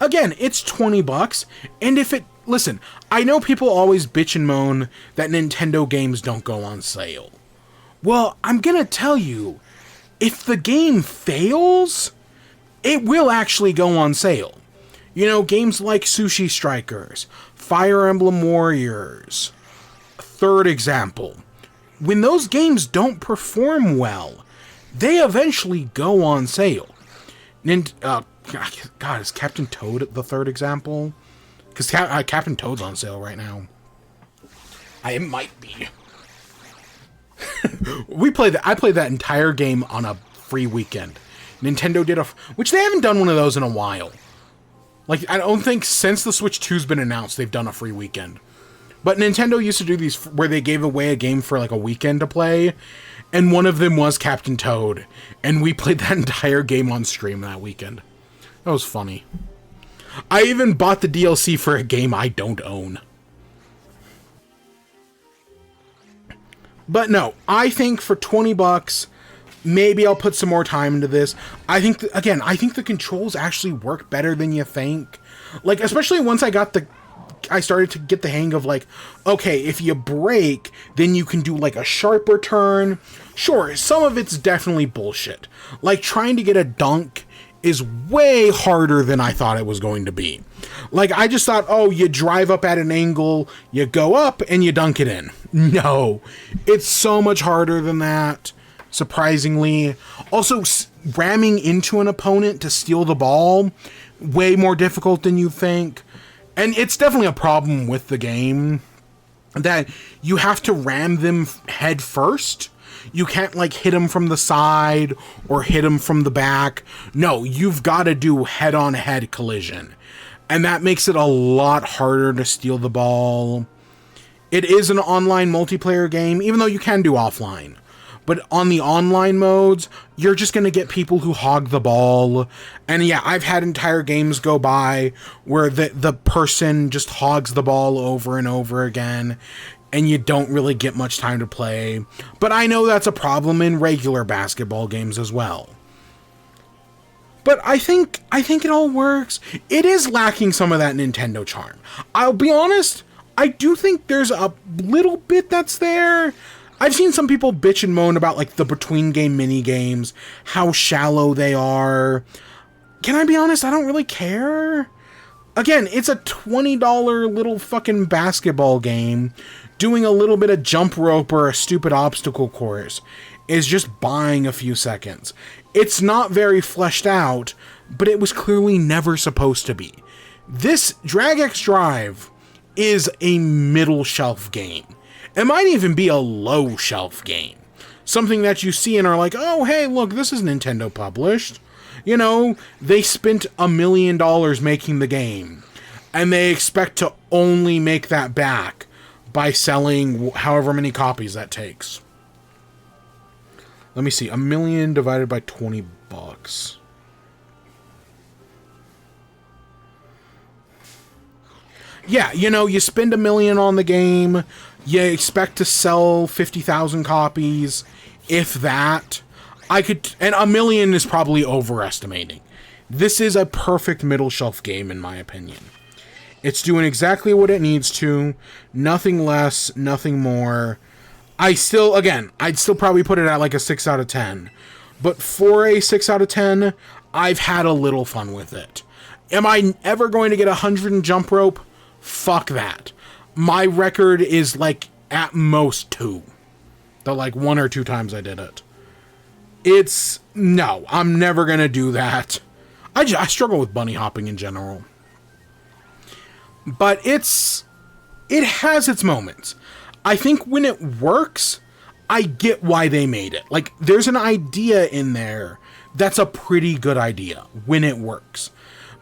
Again, it's $20, and listen, I know people always bitch and moan that Nintendo games don't go on sale. Well, I'm gonna tell you, if the game fails, it will actually go on sale. You know, games like Sushi Strikers, Fire Emblem Warriors, third example. When those games don't perform well, they eventually go on sale. God, is Captain Toad the third example? Because Captain Toad's on sale right now. It might be. I played that entire game on a free weekend. Nintendo did which they haven't done one of those in a while. Like, I don't think since the Switch 2's been announced, they've done a free weekend. But Nintendo used to do these where they gave away a game for like a weekend to play. And one of them was Captain Toad. And we played that entire game on stream that weekend. That was funny. I even bought the DLC for a game I don't own. But no, I think for $20, maybe I'll put some more time into this. I think, I think the controls actually work better than you think. Like, especially once I started to get the hang of like, okay, if you break, then you can do like a sharper turn. Sure, some of it's definitely bullshit. Like trying to get a dunk is way harder than I thought it was going to be. Like I just thought, oh, you drive up at an angle, you go up and you dunk it in. No, it's so much harder than that. Surprisingly. Also, ramming into an opponent to steal the ball, way more difficult than you think. And it's definitely a problem with the game that you have to ram them head first. You can't like hit them from the side or hit them from the back. No, you've got to do head-on-head collision. And that makes it a lot harder to steal the ball. It is an online multiplayer game, even though you can do offline. But on the online modes, you're just going to get people who hog the ball. And yeah, I've had entire games go by where the person just hogs the ball over and over again, and you don't really get much time to play. But I know that's a problem in regular basketball games as well. But I think it all works. It is lacking some of that Nintendo charm. I'll be honest, I do think there's a little bit that's there. I've seen some people bitch and moan about like the between game mini games, how shallow they are. Can I be honest? I don't really care. Again, it's a $20 little fucking basketball game. Doing a little bit of jump rope or a stupid obstacle course is just buying a few seconds. It's not very fleshed out, but it was clearly never supposed to be. This DragxDrive is a middle shelf game. It might even be a low shelf game. Something that you see and are like, oh, hey, look, this is Nintendo published. You know, they spent $1 million making the game, and they expect to only make that back by selling however many copies that takes. Let me see. $1 million divided by $20. Yeah, you know, you spend $1 million on the game, you expect to sell 50,000 copies, if that. And $1 million is probably overestimating. This is a perfect middle shelf game, in my opinion. It's doing exactly what it needs to. Nothing less, nothing more. I'd still probably put it at like a 6 out of 10. But for a 6 out of 10, I've had a little fun with it. Am I ever going to get 100 in jump rope? Fuck that. My record is like at most 2. The like 1 or 2 times I did it. No, I'm never going to do that. I struggle with bunny hopping in general. But it has its moments. I think when it works, I get why they made it. Like, there's an idea in there that's a pretty good idea when it works.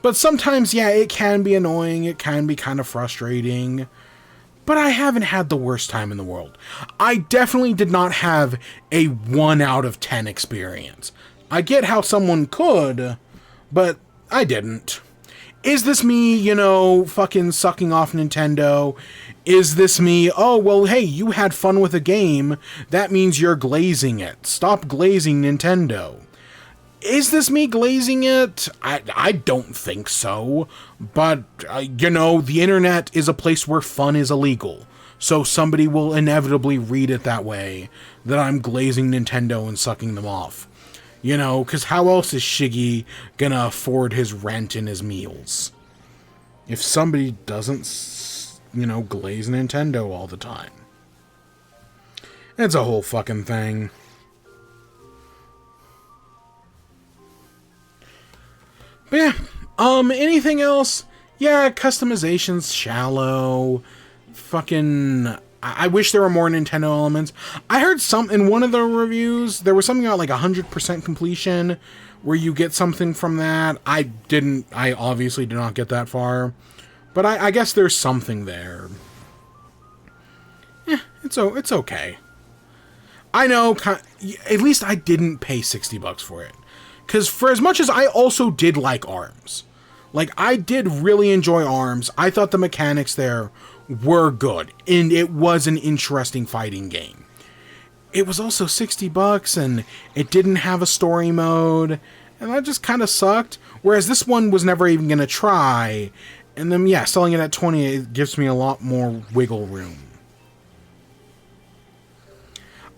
But sometimes, yeah, it can be annoying, it can be kind of frustrating. But I haven't had the worst time in the world. I definitely did not have a 1 out of 10 experience. I get how someone could, but I didn't. Is this me, you know, fucking sucking off Nintendo? Is this me, oh, well, hey, you had fun with a game, that means you're glazing it. Stop glazing Nintendo. Is this me glazing it? I don't think so. But, you know, the internet is a place where fun is illegal. So somebody will inevitably read it that way, that I'm glazing Nintendo and sucking them off. You know, because how else is Shiggy gonna afford his rent and his meals? If somebody doesn't, you know, glaze Nintendo all the time. It's a whole fucking thing. But yeah, anything else? Yeah, customization's shallow. Fucking... I wish there were more Nintendo elements. I heard in one of the reviews, there was something about like 100% completion, where you get something from that. I obviously did not get that far. But I guess there's something there. Yeah, it's okay. I know, at least I didn't pay $60 for it. Because for as much as I also did like ARMS, like, I did really enjoy ARMS. I thought the mechanics there were good, and it was an interesting fighting game. It was also $60, and it didn't have a story mode, and that just kind of sucked. Whereas this one was never even going to try, and then, yeah, selling it at $20, it gives me a lot more wiggle room.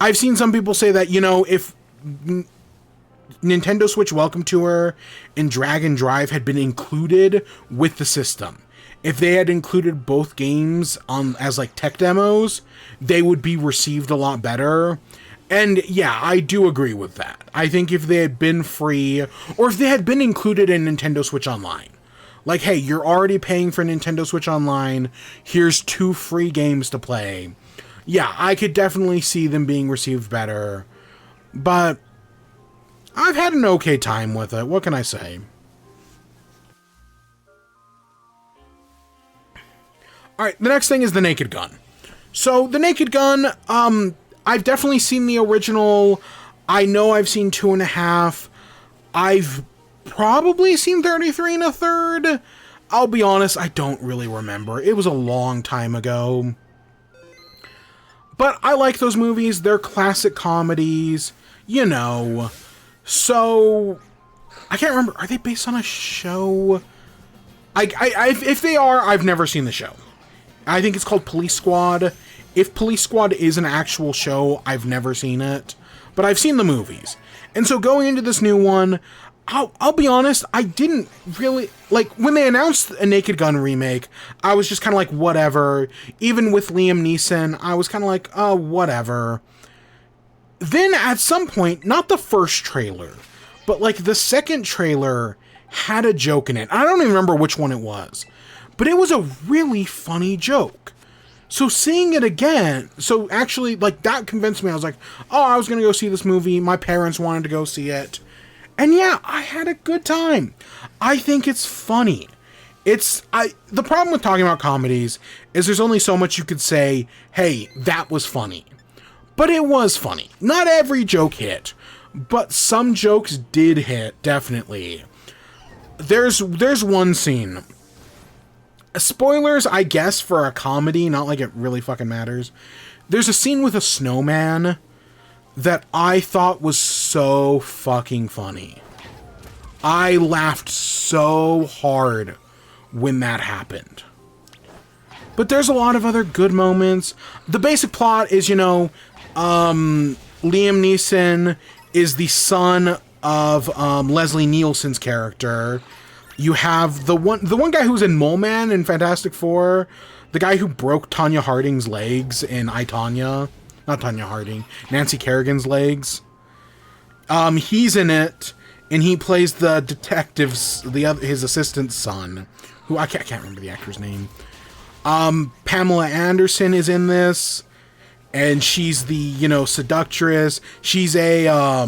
I've seen some people say that, you know, if Nintendo Switch Welcome Tour and DragxDrive had been included with the system, if they had included both games as like tech demos, they would be received a lot better. And yeah, I do agree with that. I think if they had been free, or if they had been included in Nintendo Switch Online, like, hey, you're already paying for Nintendo Switch Online, here's 2 free games to play. Yeah, I could definitely see them being received better. But I've had an okay time with it. What can I say? Alright, the next thing is the Naked Gun. So, the Naked Gun, I've definitely seen the original. I know I've seen 2.5. I've probably seen 33 1/3. I'll be honest, I don't really remember. It was a long time ago. But I like those movies. They're classic comedies, you know. So, I can't remember. Are they based on a show? If they are, I've never seen the show. I think it's called Police Squad. If Police Squad is an actual show, I've never seen it. But I've seen the movies. And so going into this new one, I'll be honest, I didn't really, like, when they announced a Naked Gun remake, I was just kind of like, whatever. Even with Liam Neeson, I was kind of like, oh, whatever. Then at some point, not the first trailer, but like the second trailer had a joke in it. I don't even remember which one it was, but it was a really funny joke. So seeing it again, so actually, like, that convinced me. I was like, oh, I was going to go see this movie. My parents wanted to go see it. And yeah, I had a good time. I think it's funny. The problem with talking about comedies is there's only so much you could say, hey, that was funny. But it was funny. Not every joke hit, but some jokes did hit, definitely. There's one scene. Spoilers, I guess, for a comedy, not like it really fucking matters. There's a scene with a snowman that I thought was so fucking funny. I laughed so hard when that happened. But there's a lot of other good moments. The basic plot is, Liam Neeson is the son of Leslie Nielsen's character. You have the one guy who's in Mole Man in Fantastic Four, the guy who broke Tonya Harding's legs in I, Tonya. Not Tonya Harding, Nancy Kerrigan's legs. He's in it, and he plays the detective's, his assistant's son, who I can't remember the actor's name. Pamela Anderson is in this, and she's the, seductress. She's a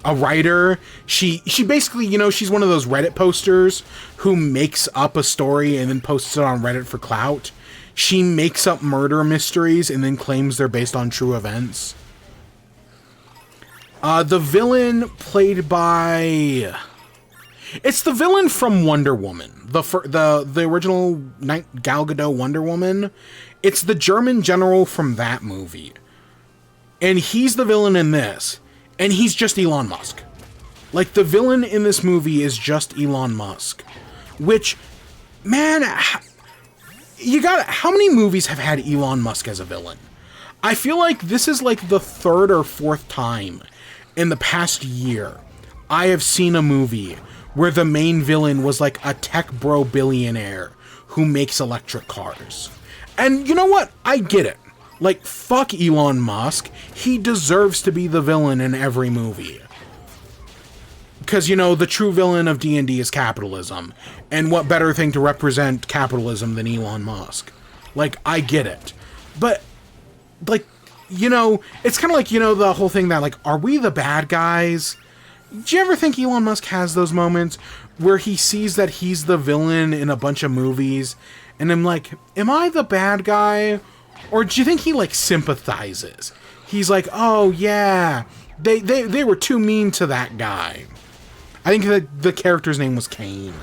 writer. She basically, she's one of those Reddit posters who makes up a story and then posts it on Reddit for clout. She makes up murder mysteries and then claims they're based on true events. The villain played by... It's the villain from Wonder Woman. The original Gal Gadot Wonder Woman. It's the German general from that movie. And he's the villain in this. And he's just Elon Musk. Like, the villain in this movie is just Elon Musk. Which, man... how many movies have had Elon Musk as a villain? I feel like this is like the third or fourth time in the past year I have seen a movie where the main villain was like a tech bro billionaire who makes electric cars. And you know what? I get it. Like, fuck Elon Musk. He deserves to be the villain in every movie. Because, the true villain of D&D is capitalism. And what better thing to represent capitalism than Elon Musk? Like, I get it. But, like, it's kind of like, the whole thing that, like, are we the bad guys? Do you ever think Elon Musk has those moments where he sees that he's the villain in a bunch of movies? And I'm like, am I the bad guy? Or do you think he, like, sympathizes? He's like, oh, yeah, they were too mean to that guy. I think the character's name was Kane.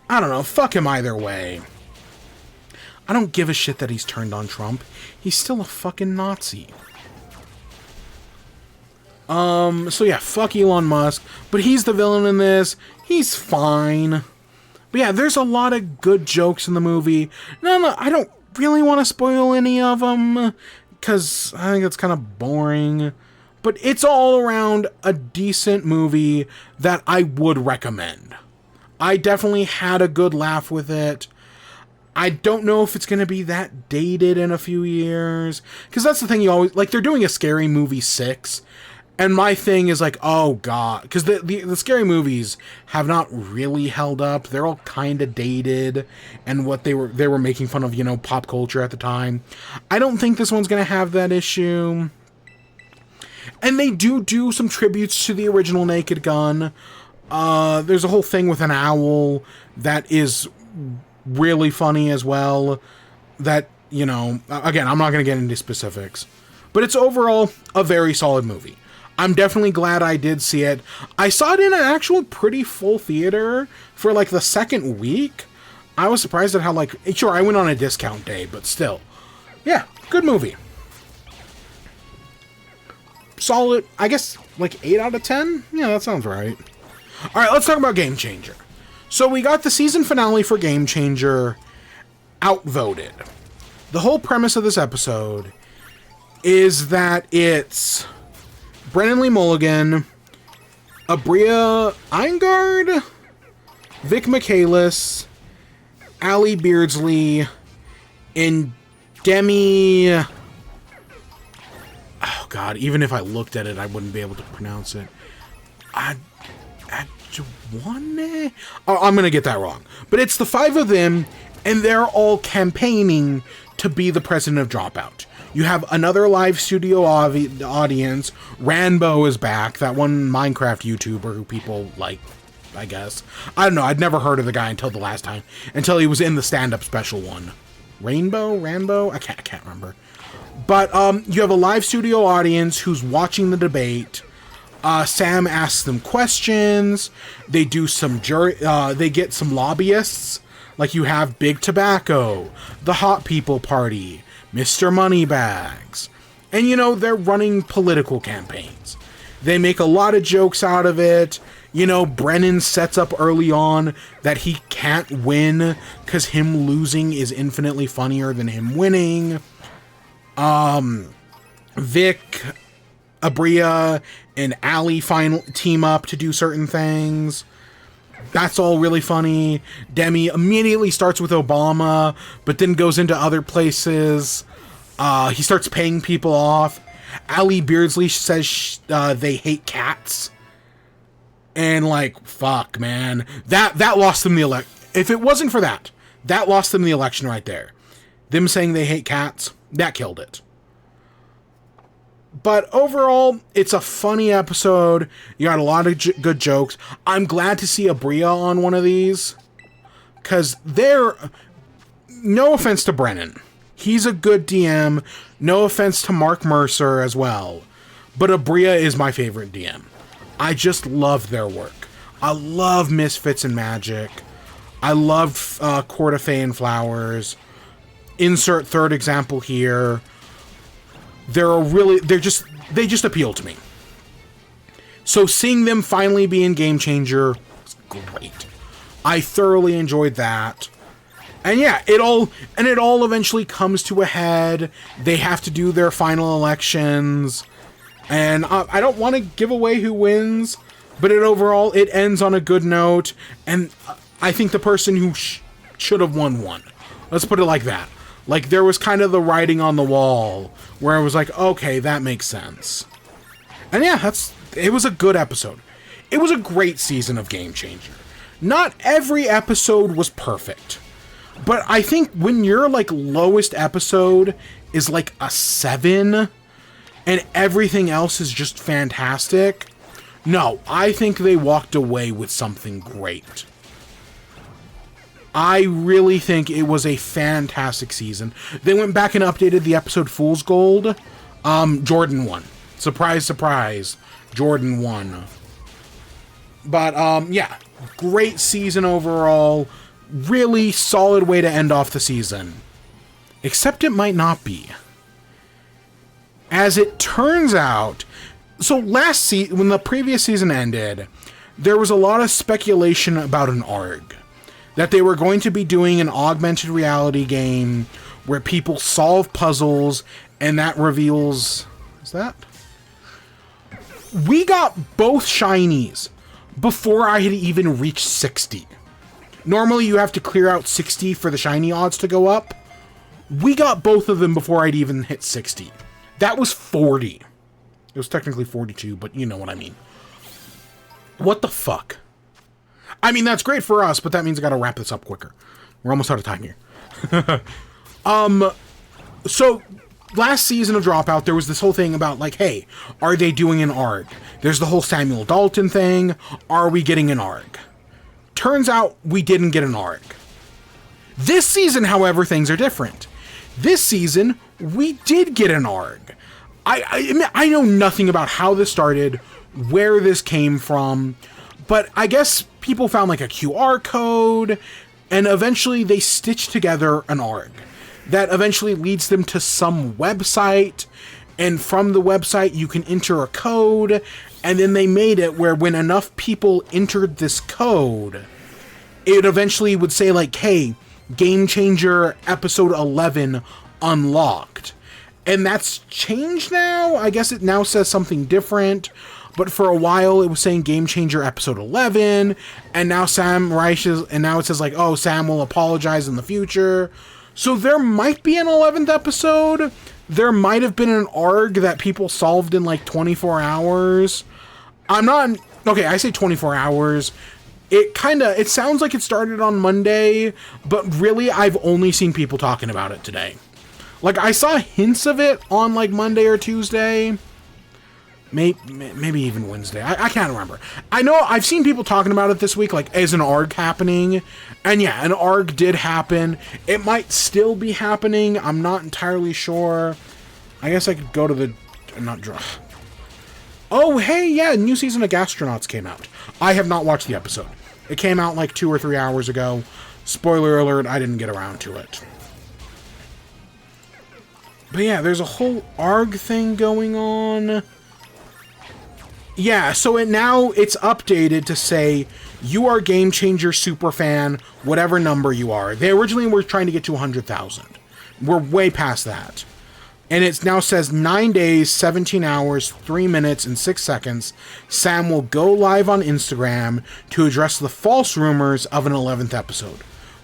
I don't know. Fuck him either way. I don't give a shit that he's turned on Trump. He's still a fucking Nazi. So yeah, fuck Elon Musk. But he's the villain in this. He's fine. But yeah, there's a lot of good jokes in the movie. No, I don't really want to spoil any of them, because I think it's kind of boring. But it's all around a decent movie that I would recommend. I definitely had a good laugh with it. I don't know if it's going to be that dated in a few years. Because that's the thing you always... Like, they're doing a Scary Movie 6. And my thing is like, oh god. Because the Scary Movies have not really held up. They're all kind of dated. And what they were making fun of, pop culture at the time. I don't think this one's going to have that issue. And they do some tributes to the original Naked Gun. There's a whole thing with an owl that is really funny as well. That, again, I'm not going to get into specifics. But it's overall a very solid movie. I'm definitely glad I did see it. I saw it in an actual pretty full theater for, like, the second week. I was surprised at how, like... Sure, I went on a discount day, but still. Yeah, good movie. Solid, I guess, like 8 out of 10? Yeah, that sounds right. Alright, let's talk about Game Changer. So we got the season finale for Game Changer, Outvoted. The whole premise of this episode is that it's Brennan Lee Mulligan Abria Eingard, Vic Michaelis, Allie Beardsley, and Demi... Oh, God. Even if I looked at it, I wouldn't be able to pronounce it. Adjuane? Oh, I'm going to get that wrong. But it's the 5 of them, and they're all campaigning to be the president of Dropout. You have another live studio audience. Ranbo is back, that one Minecraft YouTuber who people like, I guess. I don't know, I'd never heard of the guy until the last time. Until he was in the stand-up special one. Ranbo? I can't remember. But you have a live studio audience who's watching the debate. Sam asks them questions. They do some they get some lobbyists. Like you have Big Tobacco, the Hot People Party, Mr. Moneybags. And, you know, they're running political campaigns. They make a lot of jokes out of it. You know, Brennan sets up early on that he can't win because him losing is infinitely funnier than him winning. Vic, Abria, and Allie team up to do certain things. That's all really funny. Demi immediately starts with Obama, but then goes into other places. He starts paying people off. Allie Beardsley says they hate cats. And, like, fuck, man. That lost them the election. If it wasn't for that lost them the election right there. Them saying they hate cats, that killed it. But overall, it's a funny episode. You got a lot of good jokes. I'm glad to see Abria on one of these. Because no offense to Brennan. He's a good DM. No offense to Mark Mercer as well. But Abria is my favorite DM. I just love their work. I love Misfits and Magic. I love Court of Fey and Flowers. Insert third example here. They just appeal to me. So seeing them finally be in Game Changer was great. I thoroughly enjoyed that. And yeah, it all eventually comes to a head. They have to do their final elections. And I don't want to give away who wins, but overall it ends on a good note. And I think the person who should have won. Let's put it like that. Like, there was kind of the writing on the wall where I was like, okay, that makes sense. And yeah, it was a good episode. It was a great season of Game Changer. Not every episode was perfect. But I think when your, like, lowest episode is, like, a 7, and everything else is just fantastic, no, I think they walked away with something great. I really think it was a fantastic season. They went back and updated the episode Fool's Gold. Jordan won. Surprise, surprise. Jordan won. But, yeah. Great season overall. Really solid way to end off the season. Except it might not be. As it turns out... So when the previous season ended, there was a lot of speculation about an ARG. That they were going to be doing an augmented reality game where people solve puzzles, and that reveals... Is that? We got both shinies before I had even reached 60. Normally you have to clear out 60 for the shiny odds to go up. We got both of them before I'd even hit 60. That was 40. It was technically 42, but you know what I mean. What the fuck? I mean, that's great for us, but that means I gotta wrap this up quicker. We're almost out of time here. So, last season of Dropout, there was this whole thing about, like, hey, are they doing an ARG? There's the whole Samuel Dalton thing. Are we getting an ARG? Turns out we didn't get an ARG. This season, however, things are different. This season, we did get an ARG. I know nothing about how this started, where this came from, but I guess people found like a QR code, and eventually they stitched together an ARG that eventually leads them to some website, and from the website you can enter a code, and then they made it where when enough people entered this code, it eventually would say like, hey, Game Changer episode 11 unlocked. And that's changed now. I guess it now says something different. but for a while it was saying Game Changer episode 11, and now Sam Reich and now it says like, oh, Sam will apologize in the future. So there might be an 11th episode. There might have been an ARG that people solved in like 24 hours. Okay, I say 24 hours. It sounds like it started on Monday, but really I've only seen people talking about it today. Like, I saw hints of it on like Monday or Tuesday. Maybe even Wednesday. I can't remember. I know I've seen people talking about it this week, like, as an ARG happening. And yeah, an ARG did happen. It might still be happening. I'm not entirely sure. I guess I could go to the... Oh, hey, yeah, new season of Gastronauts came out. I have not watched the episode. It came out like 2 or 3 hours ago. Spoiler alert, I didn't get around to it. But yeah, there's a whole ARG thing going on. Yeah, so it's updated to say, you are Game Changer superfan, whatever number you are. They originally were trying to get to 100,000. We're way past that. And it now says 9 days, 17 hours, 3 minutes, and 6 seconds. Sam will go live on Instagram to address the false rumors of an 11th episode.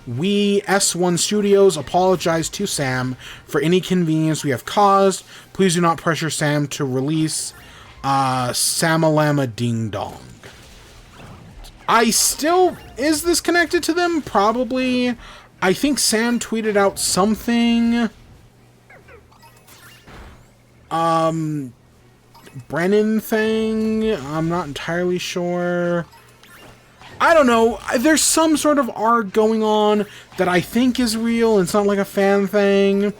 We, S1 Studios, apologize to Sam for any inconvenience we have caused. Please do not pressure Sam to release Samalama Ding Dong. Is this connected to them? Probably. I think Sam tweeted out something. Brennan thing? I'm not entirely sure. I don't know. There's some sort of ARG going on that I think is real. It's not like a fan thing.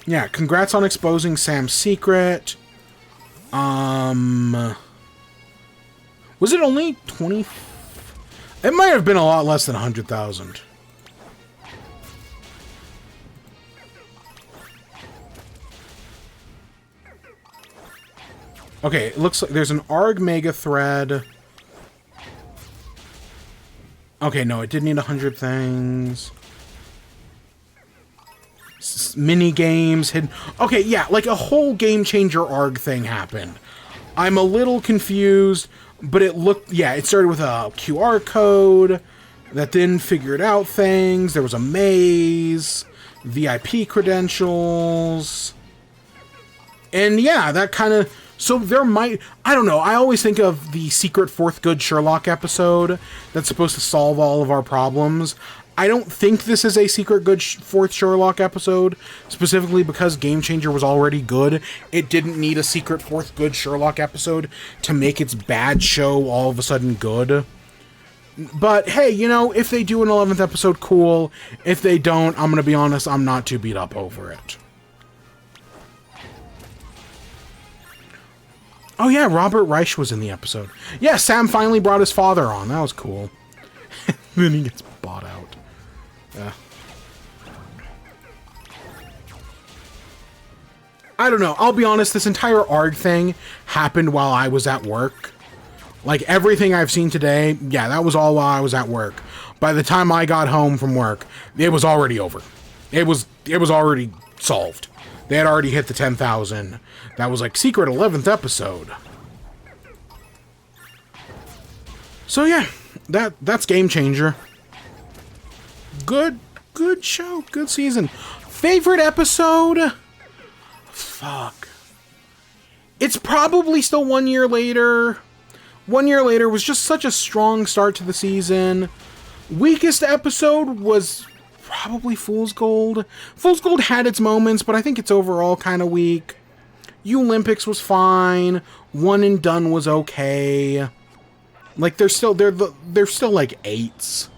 Yeah, congrats on exposing Sam's secret. Was it only 20? It might have been a lot less than 100,000. Okay, it looks like there's an ARG mega thread. Okay, no, it did need 100 things. Mini games hidden. Okay, yeah, like a whole Game Changer ARG thing happened. I'm a little confused, but it started with a QR code that then figured out things. There was a maze, VIP credentials, and yeah, that kind of... So there might... I don't know. I always think of the secret fourth good Sherlock episode that's supposed to solve all of our problems. I don't think this is a secret good fourth Sherlock episode, specifically because Game Changer was already good. It didn't need a secret fourth good Sherlock episode to make its bad show all of a sudden good. But hey, you know, if they do an 11th episode, cool. If they don't, I'm going to be honest, I'm not too beat up over it. Oh yeah, Robert Reich was in the episode. Yeah, Sam finally brought his father on. That was cool. Then he gets bought out. Yeah. I don't know. I'll be honest, this entire ARG thing happened while I was at work. Like, everything I've seen today, yeah, that was all while I was at work. By the time I got home from work, it was already over. It was already solved. They had already hit the 10,000. That was like secret 11th episode. So yeah, that's Game Changer. Good show, good season. Favorite episode? Fuck. It's probably still 1 year later. 1 year later was just such a strong start to the season. Weakest episode was probably Fool's Gold. Fool's Gold had its moments, but I think it's overall kind of weak. Olympics was fine. One and Done was okay. Like, they're still like 8s.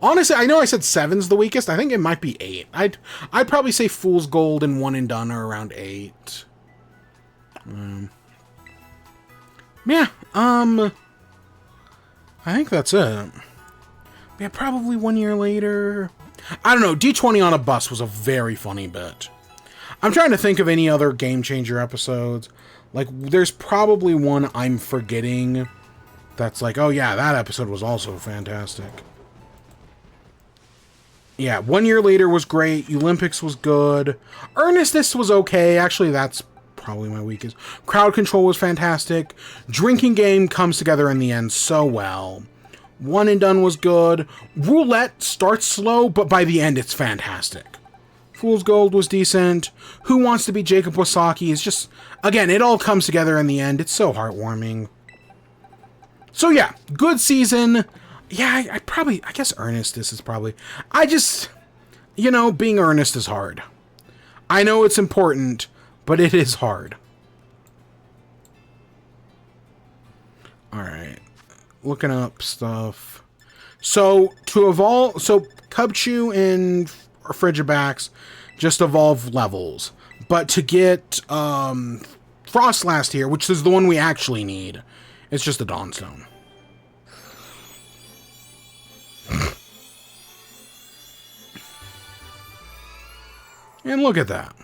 Honestly, I know I said 7's the weakest. I think it might be 8. I'd probably say Fool's Gold and One and Done are around 8. Yeah, I think that's it. Yeah, probably 1 year later. I don't know, D20 on a Bus was a very funny bit. I'm trying to think of any other Game Changer episodes. Like, there's probably one I'm forgetting that's like, oh yeah, that episode was also fantastic. Yeah, 1 year later was great. Olympics was good. Earnestness was okay. Actually, that's probably my weakest. Crowd control was fantastic. Drinking game comes together in the end so well. One and done was good. Roulette starts slow, but by the end it's fantastic. Fool's Gold was decent. Who Wants to Be Jacob Wasaki is just, again, it all comes together in the end. It's so heartwarming. So yeah, good season. Yeah, I guess earnest this is probably, being earnest is hard. I know it's important, but it is hard. Alright. Looking up stuff. So, to evolve... So, Cubchoo and Frigibax just evolve levels. But to get Frostlast here, which is the one we actually need, it's just a Dawnstone. And look at that.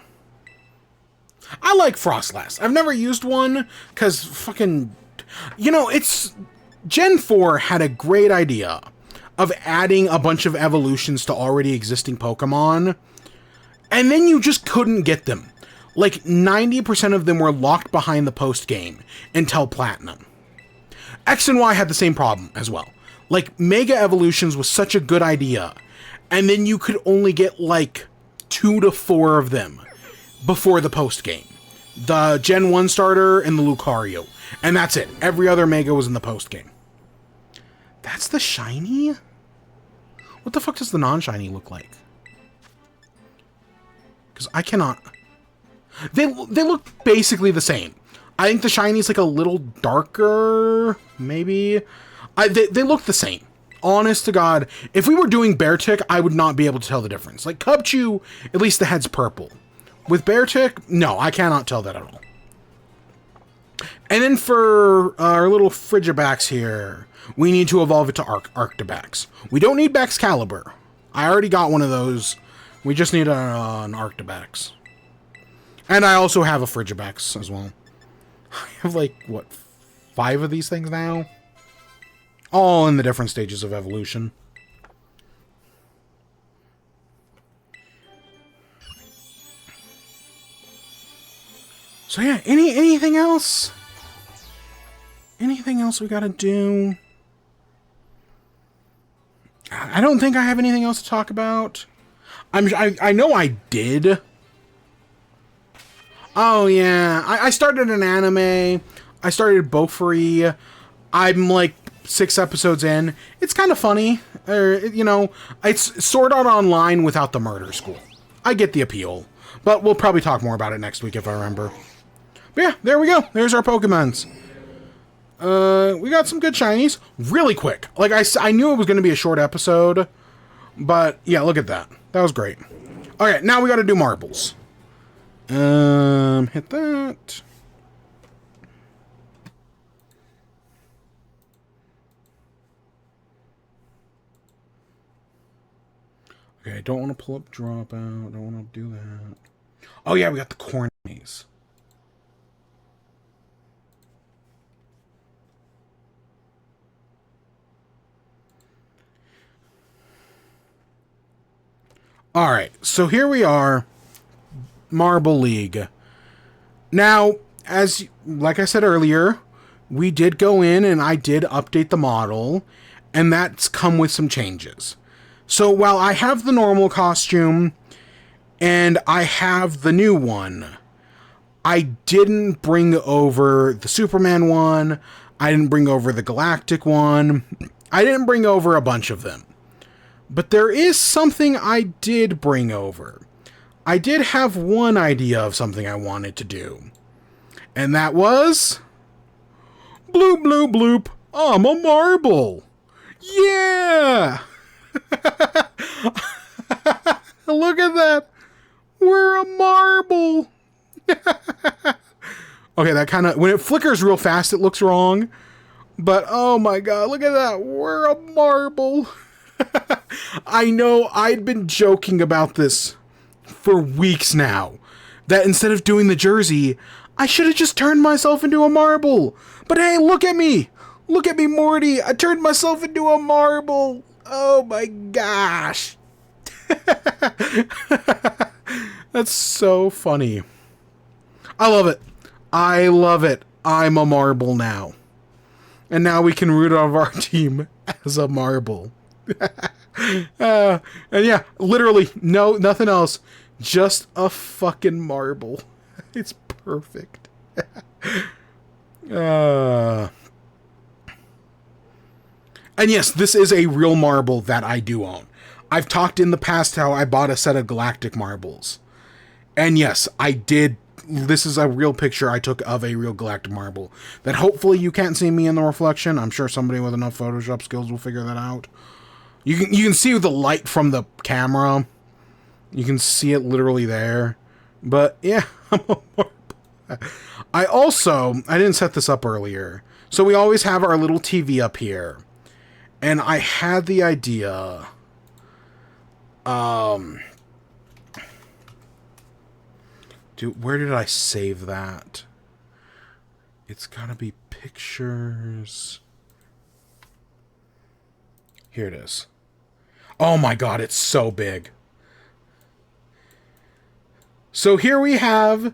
I like Frostlast. I've never used one, because fucking... it's... Gen 4 had a great idea of adding a bunch of evolutions to already existing Pokemon, and then you just couldn't get them. Like, 90% of them were locked behind the post-game until Platinum. X and Y had the same problem as well. Like, Mega Evolutions was such a good idea, and then you could only get, like, 2 to 4 of them before the post-game. The Gen 1 starter and the Lucario. And that's it. Every other Mega was in the post-game. That's the shiny? What the fuck does the non-shiny look like? Because I cannot... They look basically the same. I think the shiny's like a little darker, maybe. They look the same. Honest to God, if we were doing Beartic, I would not be able to tell the difference. Like Cubchoo, at least the head's purple. With Beartic, no, I cannot tell that at all. And then for our little Frigibax here, we need to evolve it to Arctibax. We don't need Baxcalibur. I already got one of those. We just need an Arctibax. And I also have a Frigibax as well. I have like, what, 5 of these things now? All in the different stages of evolution. So yeah, anything else? Anything else we gotta do? I don't think I have anything else to talk about. I know I did. Oh yeah, I started an anime. I started Bofuri. I'm like 6 episodes in. It's kind of funny. It's Sword Art Online without the murder school. I get the appeal. But we'll probably talk more about it next week if I remember. But yeah, there we go. There's our Pokemons. We got some good shinies. Really quick. Like, I knew it was going to be a short episode. But, yeah, look at that. That was great. Okay, now we got to do marbles. Hit that. Okay, I don't want to pull up Dropout. Don't want to do that. Oh, yeah, we got the Cornies. Alright, so here we are. Marble League. Now, like I said earlier, we did go in and I did update the model, and that's come with some changes. So while I have the normal costume and I have the new one, I didn't bring over the Superman one, I didn't bring over the Galactic one, I didn't bring over a bunch of them. But there is something I did bring over. I did have one idea of something I wanted to do. And that was... Bloop, bloop, bloop. I'm a marble. Yeah! Look at that. We're a marble. Okay, that kind of... When it flickers real fast, it looks wrong. But, oh my god, look at that. We're a marble. I know I'd been joking about this for weeks now, that instead of doing the jersey, I should have just turned myself into a marble. But hey, look at me! Look at me, Morty! I turned myself into a marble! Oh my gosh! That's so funny. I love it. I love it. I'm a marble now. And now we can root of our team as a marble. And yeah, literally, nothing else. Just a fucking marble. It's perfect. And yes, this is a real marble that I do own. I've talked in the past how I bought a set of galactic marbles. And yes, I did. This is a real picture I took of a real galactic marble. That hopefully you can't see me in the reflection. I'm sure somebody with enough Photoshop skills will figure that out. You can see the light from the camera. You can see it literally there. But yeah, I'm a marble. I didn't set this up earlier. So we always have our little TV up here. And I had the idea... where did I save that? It's gotta be pictures. Here it is. Oh my god, it's so big. So here we have...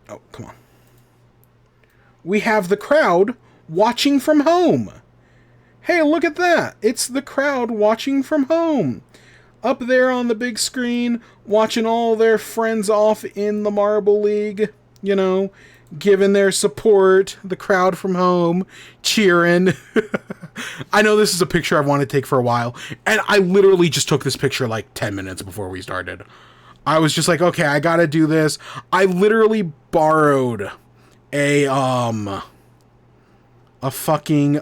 Oh, come on. We have the crowd watching from home. Hey, look at that. It's the crowd watching from home. Up there on the big screen, watching all their friends off in the Marble League, you know, giving their support, the crowd from home, cheering. I know this is a picture I've wanted to take for a while, and I literally just took this picture like 10 minutes before we started. I was just like, okay, I gotta do this. I literally borrowed a fucking,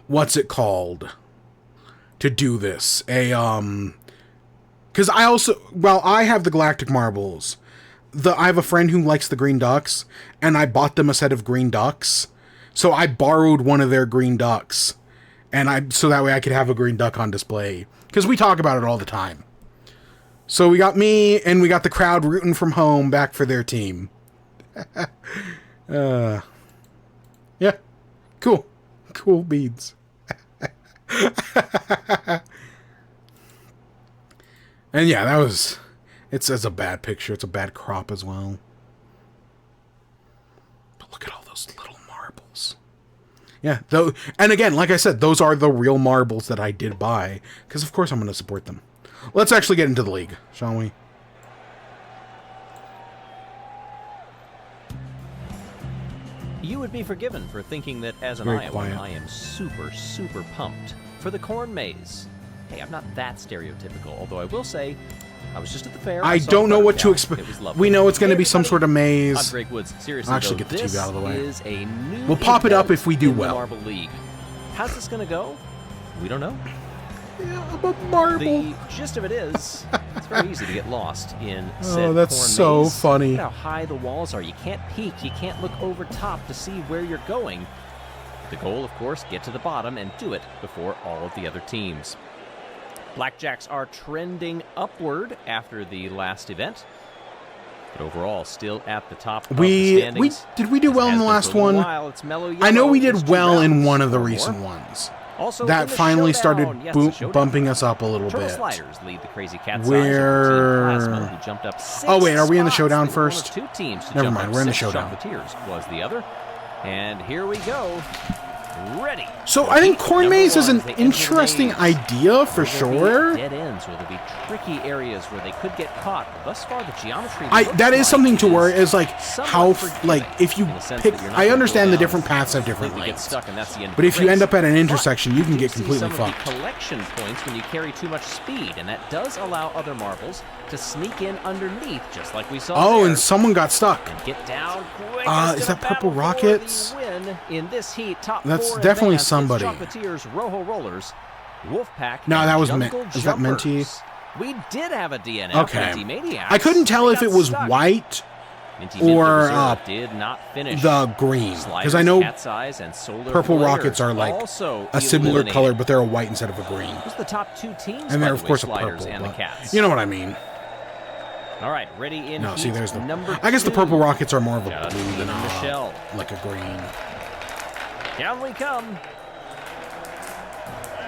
what's it called? To do this. Because I also... Well, I have the galactic marbles. I have a friend who likes the green ducks, and I bought them a set of green ducks. So I borrowed one of their green ducks. And so that way I could have a green duck on display. Because we talk about it all the time. So we got me, and we got the crowd rooting from home back for their team. Yeah. Cool. Cool beads. And yeah, it's a bad picture. It's a bad crop as well. But look at all those little marbles. Yeah, though, and again, like I said, those are the real marbles that I did buy, because of course I'm going to support them. Let's actually get into the league, shall we? You would be forgiven for thinking that as an Iowan, I am super, super pumped for the corn maze. Hey, I'm not that stereotypical, although I will say, I was just at the fair. I don't know what to expect. We know it's going to be some sort of maze. I'm Greg Woods. Seriously, I'll actually though, get the TV out of the way. Is a new we'll pop it up if we do well. Marble League. How's this going to go? We don't know. Yeah, I'm a marble. The gist of it is, it's very easy to get lost in said Oh, that's corn so maze. funny. Look at how high the walls are. You can't peek. You can't look over top to see where you're going. The goal, of course, get to the bottom and do it before all of the other teams. Blackjacks are trending upward after the last event, but overall still at the top of the standings. Did we do well in the last one? I know we did well in one of the recent ones. Also, that finally started bumping us up a little bit. Sliders lead the Crazy Cat Where? who jumped up 6 oh wait, are we in the showdown spots. first? Two teams to Never jump mind, up we're in the 6. showdown. Chocolatiers was the other. And here we go. Ready. So I think corn maze is an interesting idea for sure. Dead ends where there'll be tricky areas where they could get caught. Thus far, the geometry. That is something to worry. Is like how if you pick. I understand the different paths have different lengths, but if you end up at an intersection, you can get completely fucked. Collection points when you carry too much speed, and that does allow other marbles to sneak in underneath, just like we saw. Oh, there. And someone got stuck. And get down quick. Is that Purple Rockets? In this heat, top That's 4 definitely advance, somebody. Chocolatiers, Rojo Rollers, Wolfpack. No, that was is that Minty? We did have a DNF. Okay. I couldn't tell if it was white or did not finish. the green, because I know Purple Rockets are like a similar color, but they're a white instead of a green. Who's the top 2 teams? And they're of course a purple. And the Cats. You know what I mean? All right, ready in. No, see, there's the number. I guess the Purple Rockets are more of a Just blue than Michelle. like a green. Down we come.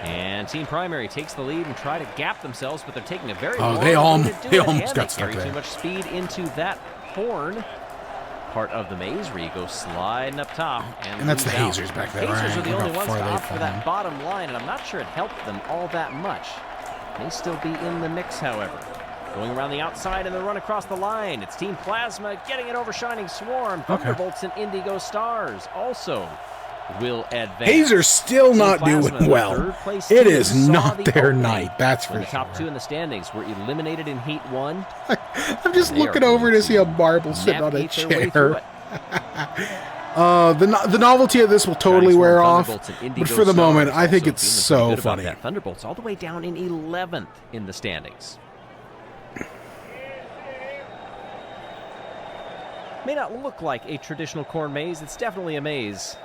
And Team Primary takes the lead and try to gap themselves, but they're taking a very long they way to do it, almost and got they stuck carry there. too much speed into that horn. Part of the maze where you go sliding up top. And that's the lose out. hazers back there, Hazers right? are the Look only how ones far to they've opt for that fallen. bottom line, and I'm not sure it helped them all that much. May still be in the mix, however. Going around the outside and the run across the line. It's Team Plasma getting it over Shining Swarm. Thunderbolts and Indigo Stars also will advance. Hazer's still Team not Plasma, doing the well. third-place It team, is saw not the their opening night, that's when for the top sure. two in the standings were eliminated in Heat 1. I'm just They looking are over going to see a marble sitting on a navigate their way through chair. it. The novelty of this will totally Shining wear Swarm, off, Thunderbolts, and but Indigo for the moment, Stars I think also it's feeling so pretty good about funny. that. Thunderbolts all the way down in 11th in the standings. May not look like a traditional corn maze. It's definitely a maze.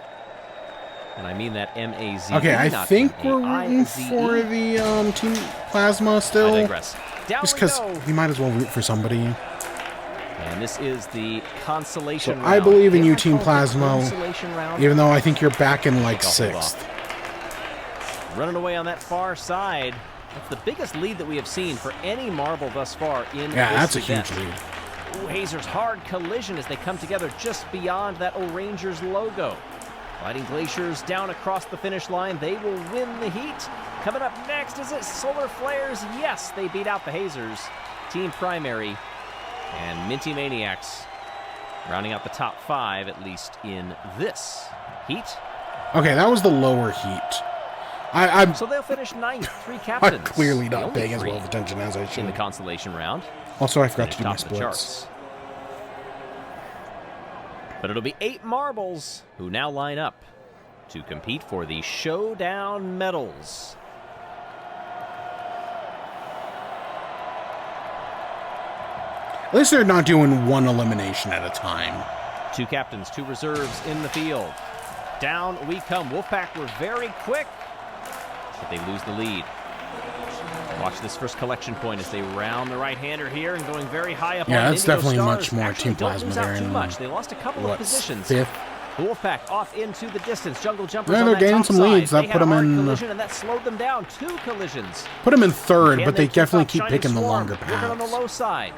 And I mean that M-A-Z-E. Okay, I not think we're rooting M-A-I-Z-E. for the Team Plasma still. I digress. Down Just we because go. we might as well root for somebody. And this is the So consolation round. I believe in Yeah, you, I Team call it the Plasma, consolation round. even though I think you're back in like Hold off. 6th. Running away on that far side. That's the biggest lead that we have seen for any marble thus far in Yeah, this that's a event. huge lead. Ooh, Hazer's hard collision as they come together just beyond that O'Rangers logo. Gliding Glaciers down across the finish line. They will win the heat. Coming up next, is it Solar Flares? Yes, they beat out the Hazers. Team Primary and Minty Maniacs rounding out the top 5, at least in this heat. Okay, that was the lower heat. I'm So they'll finish 9th, 3 captains. clearly The not only paying as well 3 of attention as I in the should. consolation round. Also, I forgot to Finish do my top of the splits. charts. But it'll be 8 marbles who now line up to compete for the Showdown medals. At least they're not doing one elimination at a time. 2 captains, 2 reserves in the field. Down we come. Wolfpack were very quick, but they lose the lead. Watch this first collection point as they round the right-hander here and going very high up on Yeah, that's Indigo definitely Stars. much more Actually, Team don't Plasma lose out there too in, much. They lost a couple of positions. 5th? The Wolfpack off into the distance. Jungle Jumpers Yeah, on they're that gaining top some side. leads. That They put had a them hard in- collision, and that slowed them down. 2 collisions. Put them in 3rd, Can but they keep definitely up? keep Shining picking the Swarm longer working on the paths. low side.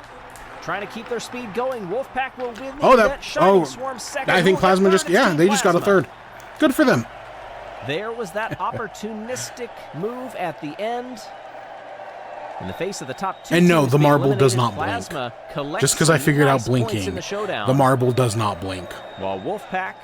Trying to keep their speed going. Wolfpack will win the Oh, event. Shining Swarm second. I think Who will get Plasma third? just, It's yeah, Team they just got a Plasma. 3rd. Good for them. There was that opportunistic move at the end. In the face of the top 2 And no, teams, the marble eliminated does not blink. Plasma collects Just because I some figured nice out points blinking, in the showdown, the marble does not blink. while Wolfpack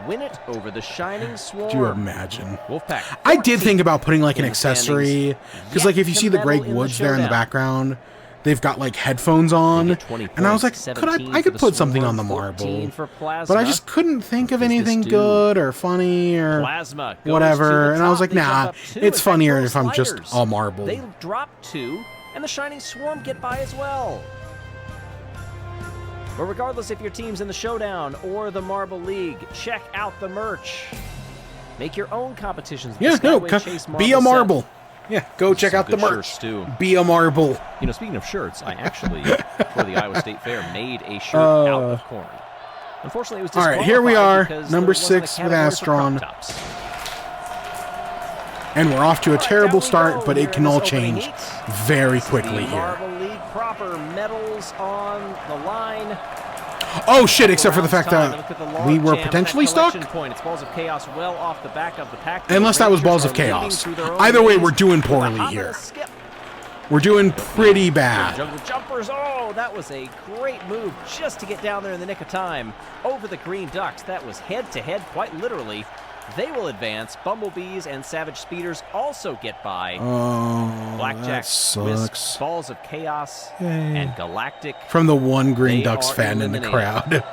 win it over the Shining Swarm. Do you imagine? Wolfpack. I did 14th think about putting like an in the accessory, standings, because yet like if you to see the medal Greg in the Woods there in the showdown. background, they've got like headphones on, They get 20 and I was like, points, could 17 I for could the put something Swarm, on the 14 marble, for Plasma. but I just couldn't think of What does this anything do? good or funny or Plasma goes to whatever, the and I was top. like, They jump nah, up 2. it's In fact, funnier total if I'm just sliders. a marble. They drop 2, and the Shining Swarm get by as well. But regardless if your team's in the Showdown or the Marble League, check out the merch. Make your own competitions. Yeah, no, be a marble. Yeah, go check out the good merch. shirts, too. Be a marble. You know, speaking of shirts, I actually, for the Iowa State Fair, made a shirt out of corn. Unfortunately, it was All right, disqualified here we are, because number there wasn't a 6 with category for crop Astron. tops. And we're off to a All right, terrible down we start, go but here it in can this all opening change heat. very This is quickly the here. Marble League proper medals on the line. Oh shit, except for the Rounds fact time. that Look at the log we were jam, potentially that collection stuck. Point. It's Balls of Chaos well off the back of the pack. Unless that was Balls of Chaos. Either way, we're doing poorly here. We're doing pretty bad. Jungle Jumpers, oh, that was a great move just to get down there in the nick of time. Over the Green Ducks, that was head-to-head, quite literally. They will advance. Bumblebees and Savage Speeders also get by. Oh, Blackjack, that sucks. Wisps, Balls of Chaos, Yay. and Galactic. From the one Green They Ducks are fan in the eliminated. crowd.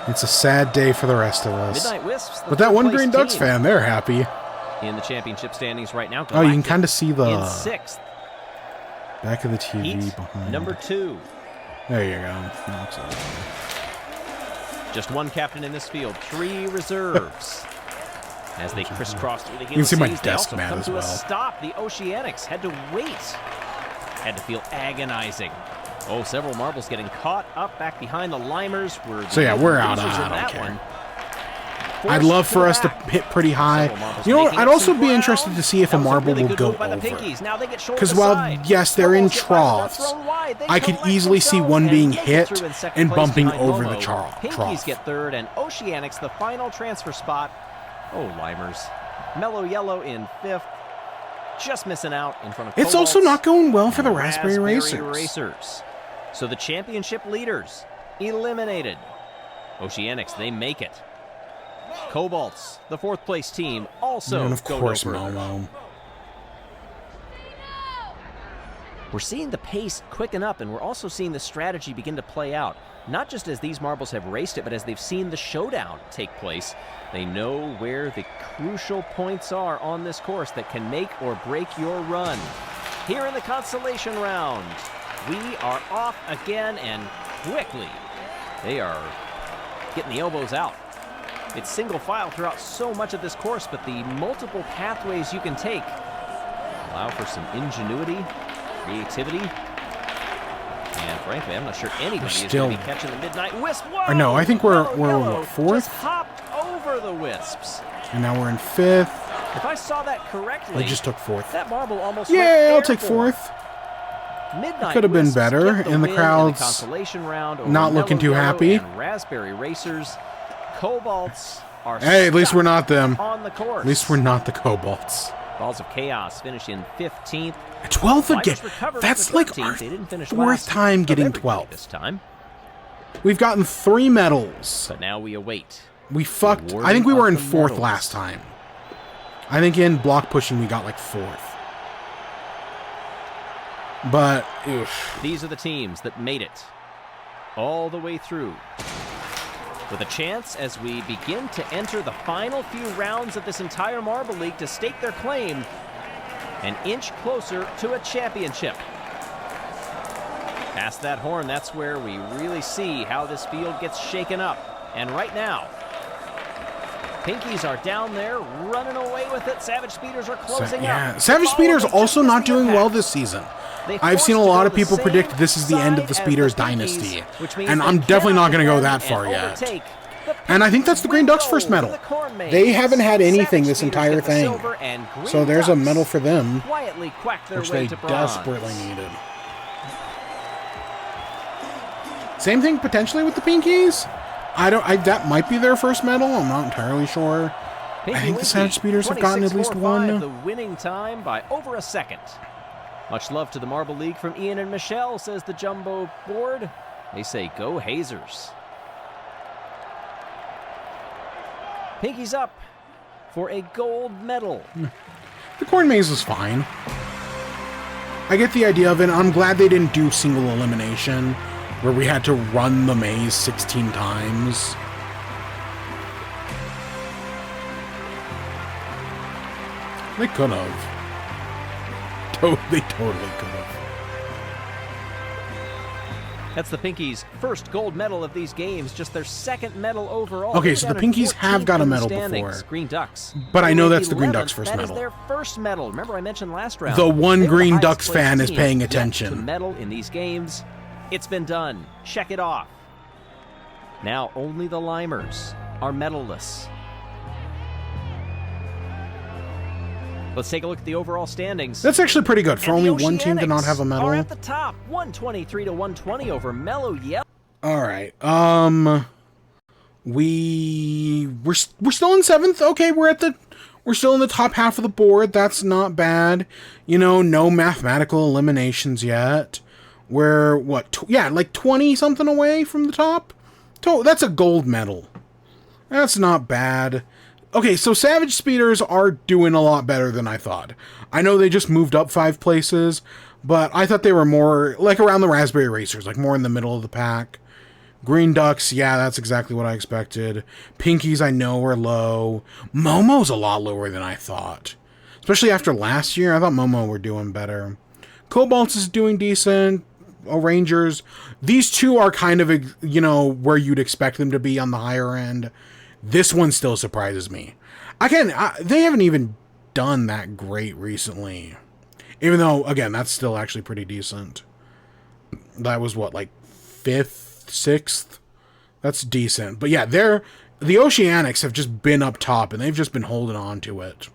It's a sad day for the rest of us. Midnight Wisps, the But that one third-place Green Ducks team fan, they're happy. in the championship standings right now. Oh, you can Galactic kind of see in the 6th. back of the TV Heat behind. number 2. There you go. That's it. Just one captain in this field, 3 reserves. As they crisscross through the can see my Helices, they desk also mat come as to well. a stop. The Oceanics had to wait. Had to feel agonizing. Oh, several marbles getting caught up back behind the Limers. So yeah, we're out. losers I in don't that care. one. I'd love for us to hit pretty high. You know what? I'd also be interested to see if a marble will go over. Because while, yes, they're in troughs, I could easily see one being hit and bumping over the trough. Pinkies get third, and Oceanics the final transfer spot. Oh, Limers. Mellow Yellow in fifth. Just missing out in front of It's Cobalts also not going well for the Raspberry Racers. So the championship leaders eliminated. Oceanics, they make it. Cobalts, the fourth place team, also and of course, go no further. Momo. We're seeing the pace quicken up, and we're also seeing the strategy begin to play out. Not just as these marbles have raced it, but as they've seen the showdown take place. They know where the crucial points are on this course that can make or break your run. Here in the consolation round, we are off again, and quickly. They are getting the elbows out. It's single file throughout so much of this course, but the multiple pathways you can take allow for some ingenuity, creativity, and frankly, I'm not sure anybody is going to be catching the Midnight Wisp. Whoa! No, I think we're what, fourth? Just hopped over the Wisps. And now we're in fifth. If I saw that correctly, We just took fourth. that marble almost Yeah, went I'll take airborne. fourth. Midnight Could have been Wisps better, get and the win crowd's consolation round over not looking Mellow too Yellow happy. and Raspberry Racers. Cobalts are Hey, at least we're not them. on the course. At least we're not the Cobalts. Balls of Chaos finish in 15th. 12th again. Limers recovered That's for like 13th. our They didn't finish fourth last time of getting everybody 12th. this time. We've gotten 3 medals. But now we await. We fucked. Awarding I think we were of in the 4th medals. last time. I think in block pushing we got like 4th. But, oof. These are the teams that made it all the way through. With a chance as we begin to enter the final few rounds of this entire Marble League to stake their claim an inch closer to a championship. Past that horn, that's where we really see how this field gets shaken up. And right now, Pinkies are down there running away with it. Savage Speeders are closing Yeah, up. Savage Speeders also not doing well this season. I've seen a lot of people predict this is the end of the Speeders dynasty, and I'm definitely not going to go that far yet. And I think that's the Green Ducks' first medal. They haven't had anything this entire thing, so there's a medal for them, which they desperately needed. Same thing potentially with the Pinkies. That might be their first medal. I'm not entirely sure. I think the Savage Speeders have gotten at least one. The winning time by over a second. Much love to the Marble League from Ian and Michelle, says the Jumbo board. They say, go Hazers. Pinkies up for a gold medal. The corn maze was fine. I get the idea of it. I'm glad they didn't do single elimination, where we had to run the maze 16 times. They could have. They totally could have. That's the Pinkies' first gold medal of these games, just their second medal overall. Okay, so the Pinkies have got a medal before. Green Ducks. But I know that's the Green Ducks' first medal. That is their first medal. Remember I mentioned last round. The one they were Green the Ducks highest fan placed is team paying yet attention. to medal in these games. It's been done. Check it off. Now only the Limers are medalless. Let's take a look at the overall standings. That's actually pretty good for And only the one team to not Oceanics have a medal. are at the top, 123 to 120 over Mellow Yellow. All right. We're still in 7th. Okay, we're still in the top half of the board. That's not bad. You know, no mathematical eliminations yet. We're like 20 something away from the top. That's a gold medal. That's not bad. Okay, so Savage Speeders are doing a lot better than I thought. I know they just moved up 5 places, but I thought they were more like around the Raspberry Racers, like more in the middle of the pack. Green Ducks, yeah, that's exactly what I expected. Pinkies, I know, are low. Momo's a lot lower than I thought. Especially after last year, I thought Momo were doing better. Cobalts is doing decent. Rangers, these two are kind of, where you'd expect them to be on the higher end. This one still surprises me. They haven't even done that great recently. Even though, again, that's still actually pretty decent. That was what, like 5th, 6th? That's decent. But yeah, they're the Oceanics have just been up top, and they've just been holding on to it.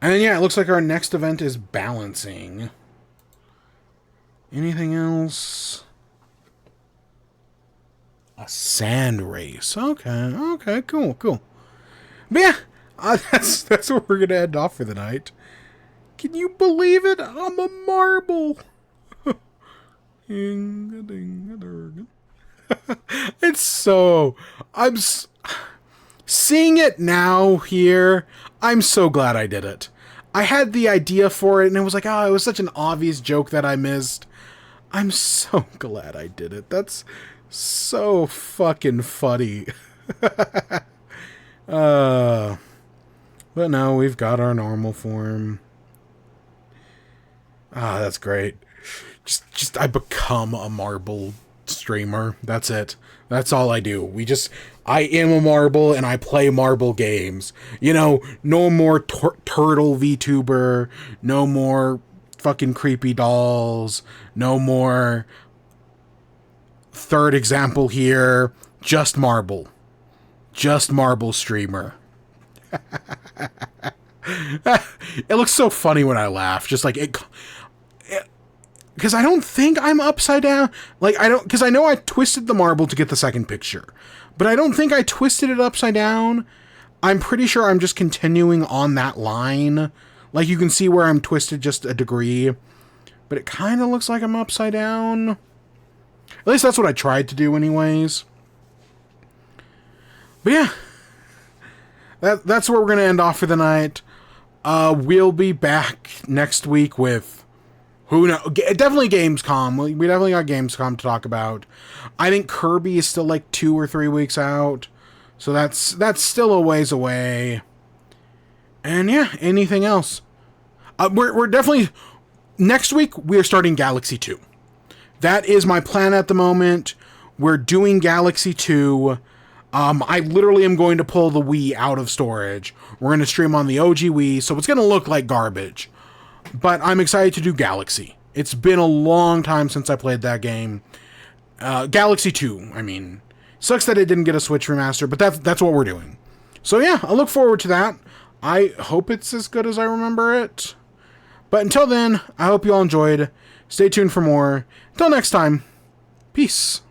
And then, yeah, it looks like our next event is balancing. Anything else? A sand race. Okay, cool. But yeah, that's where we're going to end off for the night. Can you believe it? I'm a marble. It's so... seeing it now here, I'm so glad I did it. I had the idea for it, and it was like, oh, it was such an obvious joke that I missed. I'm so glad I did it. That's so fucking funny. But no, we've got our normal form. Ah, that's great. Just I become a marble streamer. That's it. That's all I do. I am a marble and I play marble games. You know, no more turtle VTuber, no more fucking creepy dolls, no more third example here, just marble. Just marble streamer. It looks so funny when I laugh. Just like it because I don't think I'm upside down. Like, because I know I twisted the marble to get the second picture, but I don't think I twisted it upside down. I'm pretty sure I'm just continuing on that line. Like, you can see where I'm twisted just a degree, but it kind of looks like I'm upside down. At least that's what I tried to do anyways. But yeah, that's where we're going to end off for the night. We'll be back next week with... who knows? Definitely Gamescom. We definitely got Gamescom to talk about. I think Kirby is still like 2 or 3 weeks out. So that's still a ways away. And yeah, anything else? We're definitely... next week, we're starting Galaxy 2. That is my plan at the moment. We're doing Galaxy 2. I literally am going to pull the Wii out of storage. We're going to stream on the OG Wii, so it's going to look like garbage. But I'm excited to do Galaxy. It's been a long time since I played that game. Galaxy 2, I mean. Sucks that it didn't get a Switch remaster, but that's what we're doing. So yeah, I look forward to that. I hope it's as good as I remember it. But until then, I hope you all enjoyed. Stay tuned for more. Until next time, peace.